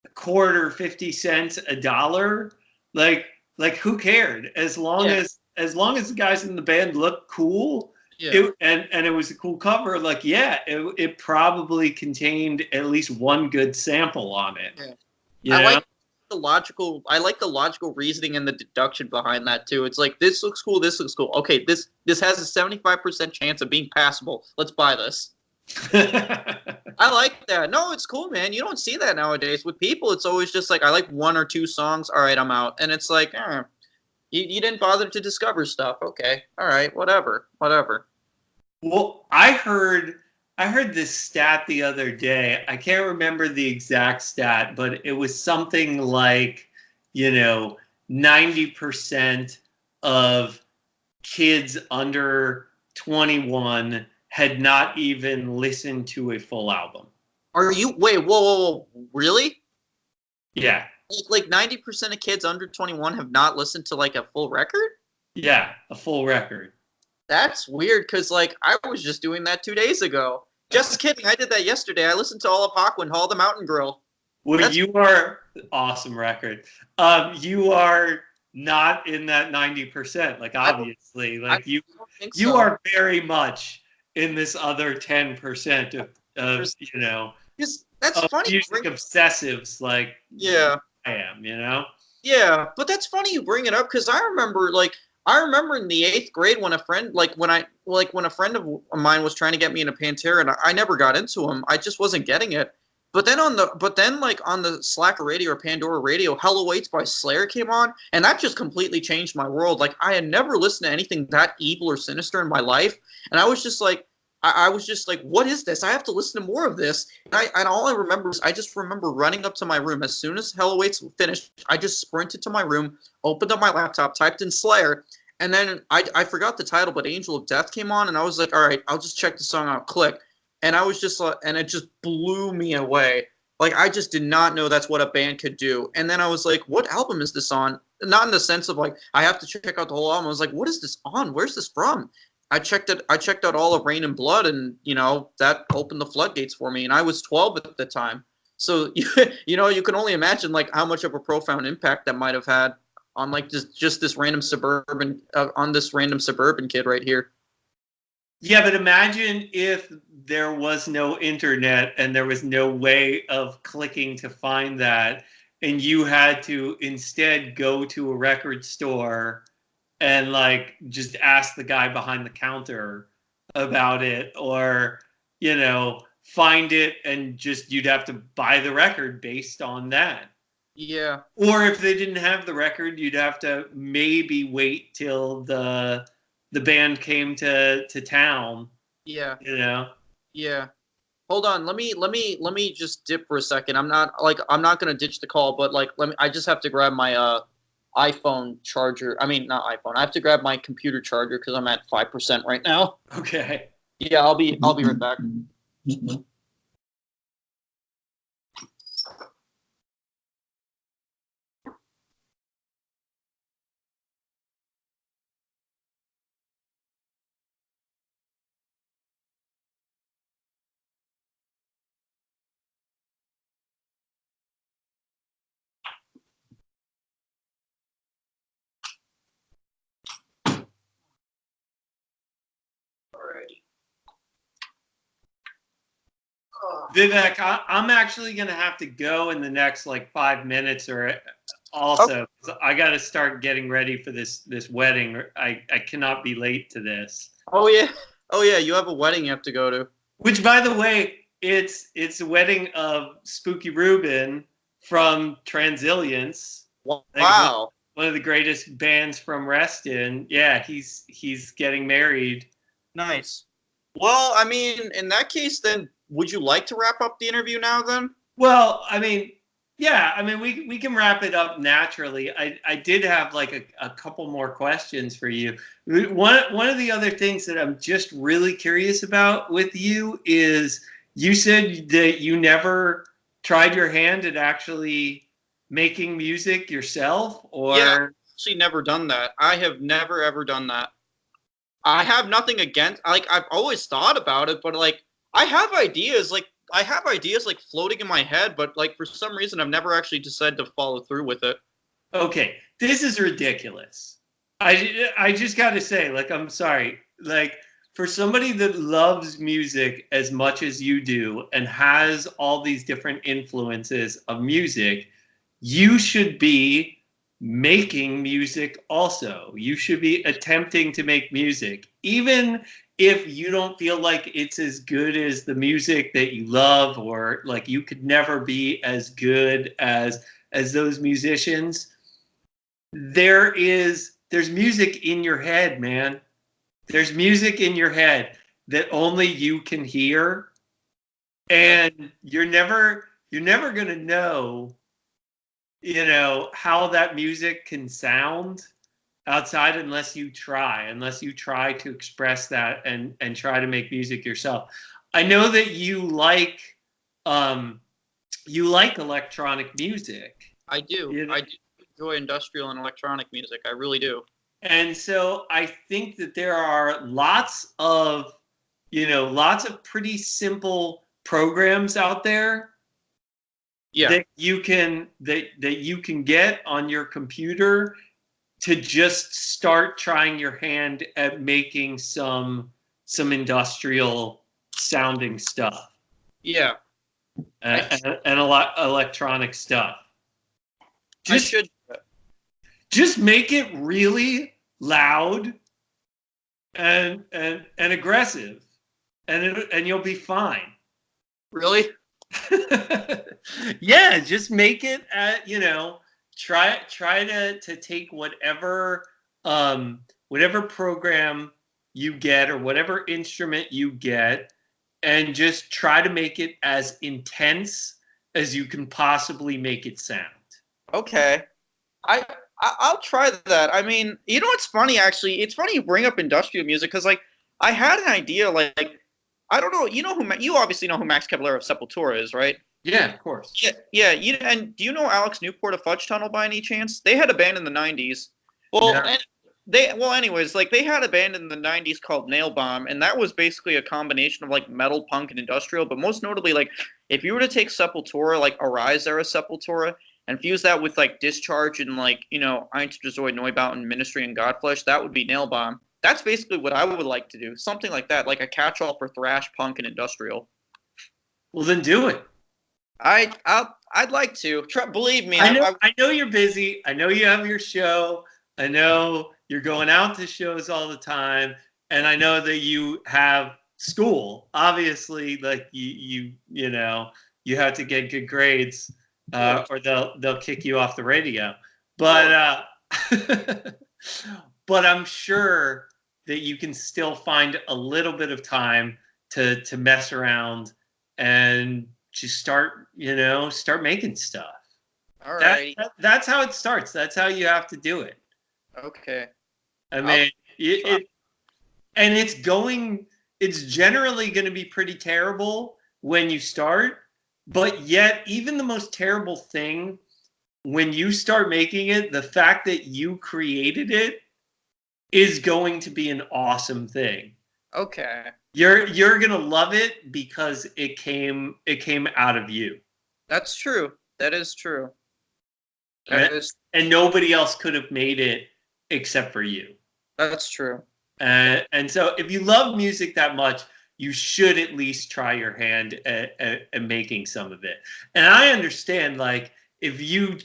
a quarter, 50 cents, $1, like who cared? As long as the guys in the band looked cool, and it was a cool cover, like it probably contained at least one good sample on it. Yeah. I like the logical reasoning and the deduction behind that too. It's like, this looks cool, this looks cool. Okay, this has a 75% chance of being passable. Let's buy this. I like that. No, it's cool, man. You don't see that nowadays. With people, it's always just like, I like one or two songs. All right, I'm out. And it's like, you didn't bother to discover stuff. Okay, all right, whatever. Well, I heard this stat the other day. I can't remember the exact stat, but it was something like, 90% of kids under 21 had not even listened to a full album. Are you, wait, whoa, really? Yeah. Like 90% of kids under 21 have not listened to like a full record? Yeah, a full record. That's weird, because like I was just doing that 2 days ago. Just kidding, I did that yesterday. I listened to all of Hawkwind, Hall the Mountain Grill. Well, you are awesome record. You are not in that 90%. Like, obviously, like you are very much in this other 10% of that's funny. Music obsessives, like I am, Yeah, but that's funny you bring it up, because I remember in the 8th grade when a friend when a friend of mine was trying to get me into Pantera, and I never got into him. I just wasn't getting it. But then on the Slacker radio or Pandora radio, Hell Awaits by Slayer came on, and that just completely changed my world. Like, I had never listened to anything that evil or sinister in my life, and I was just like, what is this? I have to listen to more of this. And all I remember is I just remember running up to my room. As soon as Hell Awaits finished, I just sprinted to my room, opened up my laptop, typed in Slayer, and then I forgot the title, but Angel of Death came on, and I was like, all right, I'll just check the song out, click. And I was just like, and it just blew me away. Like, I just did not know that's what a band could do. And then I was like, what album is this on? Not in the sense of like, I have to check out the whole album. I was like, what is this on? Where's this from? I checked out all of Rain and Blood, and that opened the floodgates for me. And I was 12 at the time, so you can only imagine like how much of a profound impact that might have had on like just this random suburban kid right here. Yeah, but imagine if there was no internet and there was no way of clicking to find that, and you had to instead go to a record store and like just ask the guy behind the counter about it, or find it, and just you'd have to buy the record based on that. Yeah. Or if they didn't have the record, you'd have to maybe wait till the band came to town. Yeah. Yeah. Hold on, let me just dip for a second. I'm not gonna ditch the call, but like I just have to grab my iPhone charger. I mean, not iPhone. I have to grab my computer charger because I'm at 5% right now. Okay. Yeah, I'll be right back. Vivek, I'm actually going to have to go in the next like 5 minutes, or also I got to start getting ready for this wedding. I cannot be late to this. Oh yeah, you have a wedding you have to go to. Which, by the way, it's a wedding of Spooky Rubin from Transilliance. Wow. Like one of the greatest bands from Reston. Yeah, he's getting married. Nice. Well, I mean, in that case, then, would you like to wrap up the interview now, then? Well, I mean, yeah, I mean, we can wrap it up naturally. I did have like a couple more questions for you. One of the other things that I'm just really curious about with you is you said that you never tried your hand at actually making music yourself, or actually never done that. I have never ever done that. I have nothing against, like, I've always thought about it, but like I have ideas like floating in my head, but like for some reason I've never actually decided to follow through with it. Okay, this is ridiculous. I just got to say, like, I'm sorry, like, for somebody that loves music as much as you do and has all these different influences of music, you should be making music also. You should be attempting to make music, even if you don't feel like it's as good as the music that you love, or like you could never be as good as those musicians. There's music in your head, man. There's music in your head that only you can hear, and you're never going to know, how that music can sound outside unless you try to express that and try to make music yourself. I know that you like electronic music. I do. I do enjoy industrial and electronic music. I really do. And so I think that there are lots of pretty simple programs out there that you can get on your computer to just start trying your hand at making some industrial sounding stuff. Yeah. And a lot electronic stuff. Just make it really loud and aggressive, and you'll be fine. Really? Yeah, just make it try to take whatever program you get or whatever instrument you get, and just try to make it as intense as you can possibly make it sound. Okay. I'll try that. I mean, you know what's funny, actually? It's funny you bring up industrial music, because, like, I had an idea, like, I don't know, you obviously know who Max Cavalera of Sepultura is, right? Yeah, of course. Yeah, and do you know Alex Newport of Fudge Tunnel by any chance? They had a band in the 90s. Anyways, like, they had a band in the 90s called Nail Bomb, and that was basically a combination of, like, metal, punk, and industrial, but most notably, like, if you were to take Sepultura, like, Arise era Sepultura, and fuse that with, like, Discharge and, like, Einstürzoid, Neubauten, Ministry, and Godflesh, that would be Nail Bomb. That's basically what I would like to do. Something like that, like a catch-all for thrash, punk, and industrial. Well, then do it. I'd like to. Believe me. I know you're busy. I know you have your show. I know you're going out to shows all the time, and I know that you have school. Obviously, like you have to get good grades, or they'll kick you off the radio. But but I'm sure that you can still find a little bit of time to mess around and just start making stuff. All right. That's how it starts. That's how you have to do it. Okay. I mean, it's generally going to be pretty terrible when you start, but yet even the most terrible thing, when you start making it, the fact that you created it is going to be an awesome thing. Okay. You're gonna love it because it came out of you. That's true. That is true. And nobody else could have made it except for you. That's true. And so if you love music that much, you should at least try your hand at making some of it. And I understand, like, if you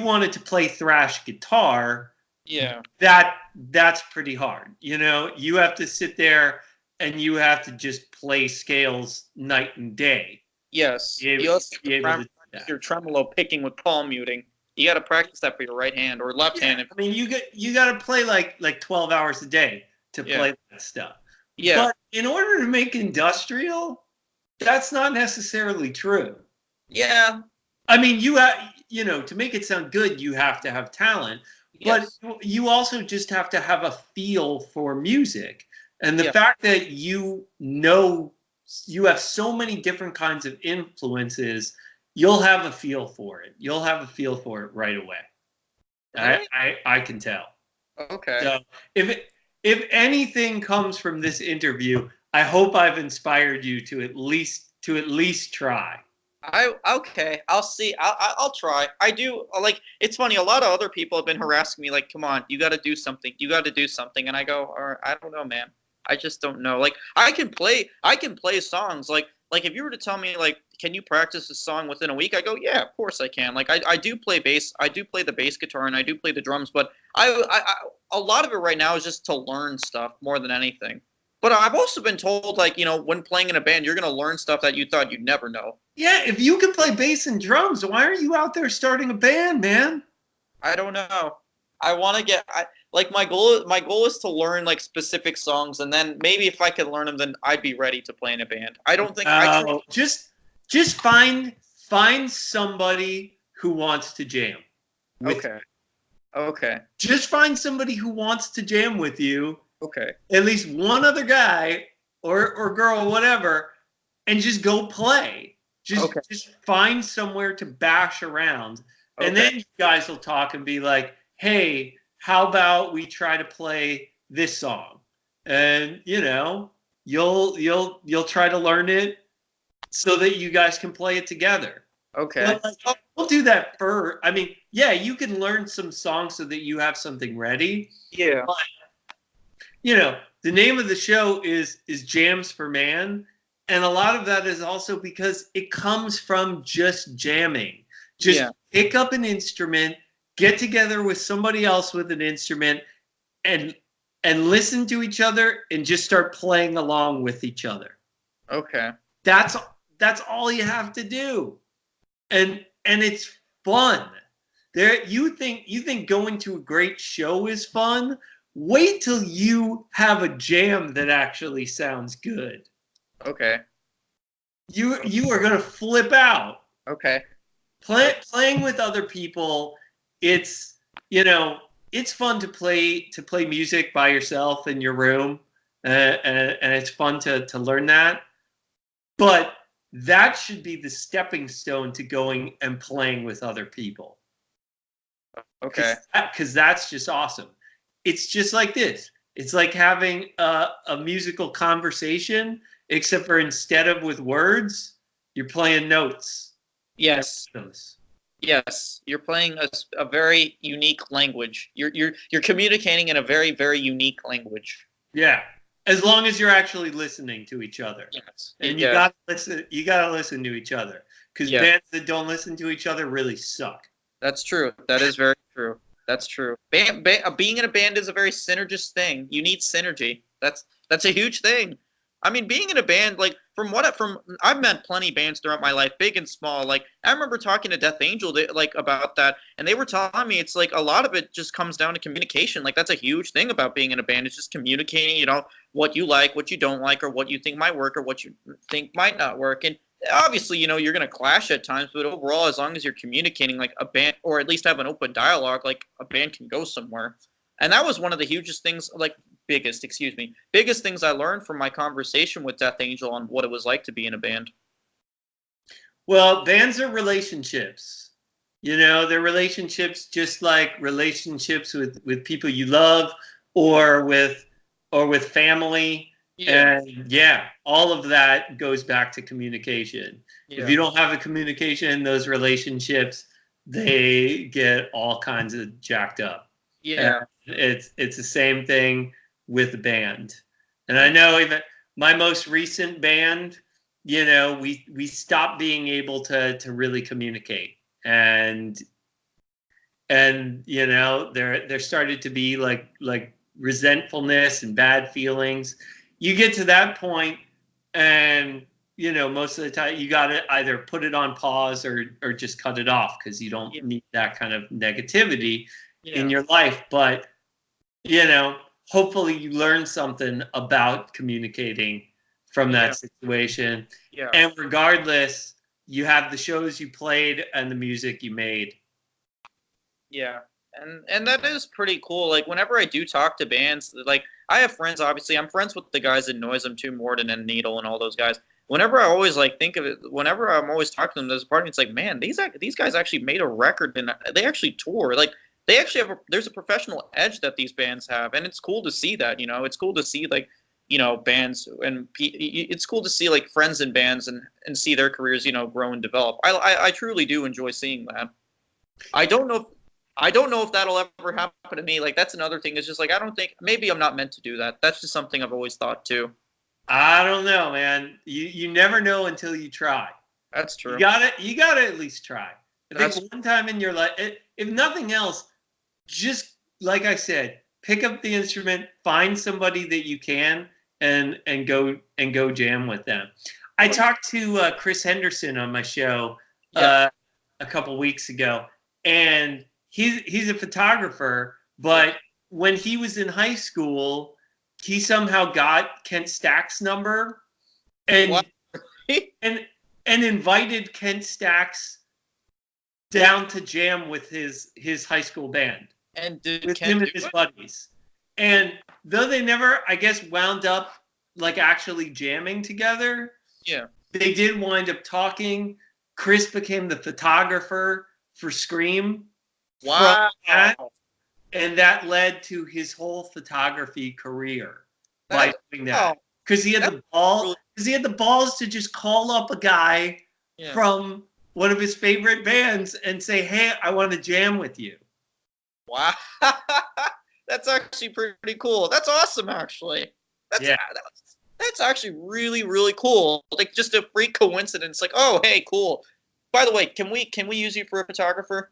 wanted to play thrash guitar, yeah, that's pretty hard. You have to sit there and you have to just play scales night and day. Yes. You also have to your tremolo picking with palm muting. You got to practice that for your right hand or left hand. I mean, you got to play like 12 hours a day to play that stuff. Yeah. But in order to make industrial, that's not necessarily true. Yeah. I mean, to make it sound good, you have to have talent. Yes. But you also just have to have a feel for music. And the fact that you have so many different kinds of influences, you'll have a feel for it. You'll have a feel for it right away. Really? I can tell. Okay. So if anything comes from this interview, I hope I've inspired you to at least try. Okay. I'll see. I'll try. I do like. It's funny. A lot of other people have been harassing me. Like, come on, you got to do something. You got to do something. And I go, or I don't know, man. I just don't know. Like, I can play. I can play songs. Like if you were to tell me, like, can you practice a song within a week? I go, yeah, of course I can. Like, I do play bass. I do play the bass guitar and I do play the drums. But I a lot of it right now is just to learn stuff more than anything. But I've also been told, like, when playing in a band, you're gonna learn stuff that you thought you'd never know. Yeah, if you can play bass and drums, why aren't you out there starting a band, man? I don't know. I want to get like my goal is to learn like specific songs, and then maybe if I could learn them, then I'd be ready to play in a band. I don't think just find somebody who wants to jam. Okay. Just find somebody who wants to jam with you. Okay. At least one other guy or girl, whatever, and just go play. Just find somewhere to bash around. Okay. And then you guys will talk and be like, hey, how about we try to play this song? And you'll try to learn it so that you guys can play it together. Okay. But we'll do that for, I mean, yeah, you can learn some songs so that you have something ready. Yeah. But, the name of the show is Jams for Man. And a lot of that is also because it comes from just jamming. Just pick up an instrument, get together with somebody else with an instrument, and listen to each other and just start playing along with each other. Okay. That's all you have to do. And it's fun. You think going to a great show is fun? Wait till you have a jam that actually sounds good. Okay. You are gonna flip out. Okay. Playing with other people, it's fun to play music by yourself in your room, and it's fun to learn that. But that should be the stepping stone to going and playing with other people. Okay. Because that's just awesome. It's just like this. It's like having a musical conversation, except for instead of with words, you're playing notes. Yes. Yes. You're playing a very unique language. You're communicating in a very, very unique language. Yeah. As long as you're actually listening to each other. Yes. And you gotta listen to each other. Because bands that don't listen to each other really suck. That's true. That is very true. That's true. Being in a band is a very synergist thing. You need synergy. That's a huge thing. I mean, being in a band, like I've met plenty of bands throughout my life, big and small. Like I remember talking to Death Angel about that, and they were telling me it's like a lot of it just comes down to communication. Like that's a huge thing about being in a band. It's just communicating. What you like, what you don't like, or what you think might work, or what you think might not work. And obviously, you're going to clash at times, but overall, as long as you're communicating like a band, or at least have an open dialogue, like a band can go somewhere. And that was one of the biggest things I learned from my conversation with Death Angel on what it was like to be in a band. Well, bands are relationships. They're relationships just like relationships with people you love or with family. Yeah. And all of that goes back to communication. Yeah. If you don't have a communication in those relationships, they get all kinds of jacked up. Yeah. And it's the same thing with the band. And I know even my most recent band, we stopped being able to really communicate. And there started to be like resentfulness and bad feelings. You get to that point and most of the time you got to either put it on pause or just cut it off because you don't need that kind of negativity in your life. But hopefully you learn something about communicating from that situation. Yeah. And regardless, you have the shows you played and the music you made. Yeah. And that is pretty cool. Like whenever I do talk to bands, like I have friends, obviously I'm friends with the guys in Noisem too, Morden and Needle and all those guys. Whenever I always think of it, whenever I'm always talking to them, there's a part of me that's like, man, these guys actually made a record and they actually tour. Like they actually have there's a professional edge that these bands have, and it's cool to see that. It's cool to see like bands and it's cool to see like friends in bands and see their careers grow and develop. I truly do enjoy seeing that. I don't know. I don't know if that'll ever happen to me. Like that's another thing. It's just like I don't think maybe I'm not meant to do that. That's just something I've always thought too. I don't know, man. You never know until you try. That's true. You gotta at least try. I think one time in your life, if nothing else, just like I said, pick up the instrument, find somebody that you can, and go jam with them. I talked to Chris Henderson on my show a couple weeks ago, and he's a photographer, but when he was in high school, he somehow got Kent Stack's number and invited Kent Stack's down to jam with his high school band. And did with Kent him and his buddies. And though they never, I guess, wound up like actually jamming together, they did wind up talking. Chris became the photographer for Scream. Wow. And that led to his whole photography career by doing that. Because he had the balls to just call up a guy from one of his favorite bands and say, "Hey, I want to jam with you." Wow. That's actually pretty cool. That's awesome, actually. That's actually really, really cool. Like just a freak coincidence. Like, oh, hey, cool. By the way, can we use you for a photographer?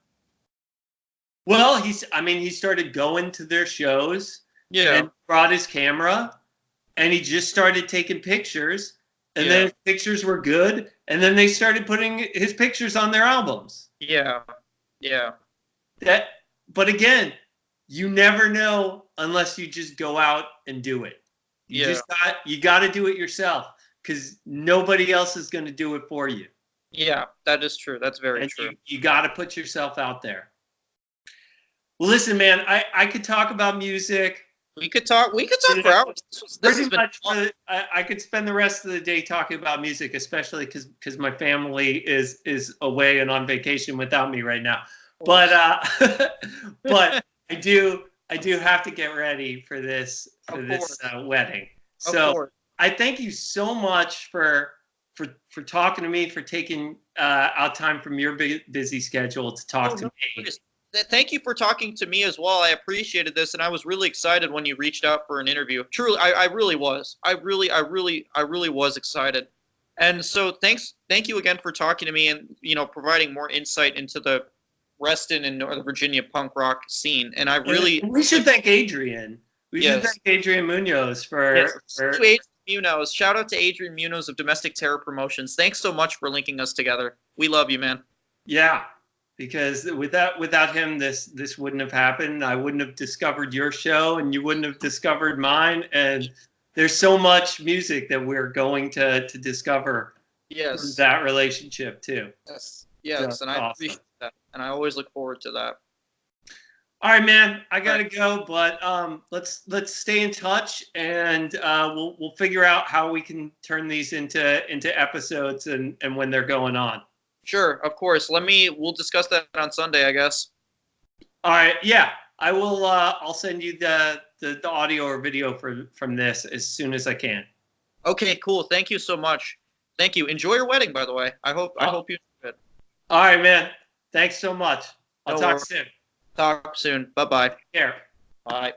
Well, he started going to their shows and brought his camera, and he just started taking pictures, and then his pictures were good, and then they started putting his pictures on their albums. Yeah. But again, you never know unless you just go out and do it. You got to do it yourself because nobody else is going to do it for you. Yeah, that is true. That's very true. You got to put yourself out there. Well, listen, man, I could talk about music. We could talk for hours. I could spend the rest of the day talking about music, especially because my family is away and on vacation without me right now. But but I do have to get ready for this wedding. So I thank you so much for talking to me, for taking out time from your busy schedule to talk to me. Thank you for talking to me as well. I appreciated this, and I was really excited when you reached out for an interview. Truly, I really was. I really was excited. And so thank you again for talking to me and providing more insight into the Reston and Northern Virginia punk rock scene. And we should thank Adrian. We should thank Adrian Munoz for Adrian Munoz. Shout out to Adrian Munoz of Domestic Terror Promotions. Thanks so much for linking us together. We love you, man. Yeah. Because without him, this wouldn't have happened. I wouldn't have discovered your show, and you wouldn't have discovered mine. And there's so much music that we're going to discover. Yes, that relationship too. Yes, and I appreciate that, and I always look forward to that. All right, man, I gotta go, but let's stay in touch, and we'll figure out how we can turn these into episodes and when they're going on. Sure, of course. We'll discuss that on Sunday, I guess. All right. Yeah, I will. I'll send you the audio or video from this as soon as I can. Okay, cool. Thank you so much. Thank you. Enjoy your wedding, by the way. I hope you enjoy it. All right, man. Thanks so much. I'll talk soon. Talk soon. Bye-bye. Take care. Bye.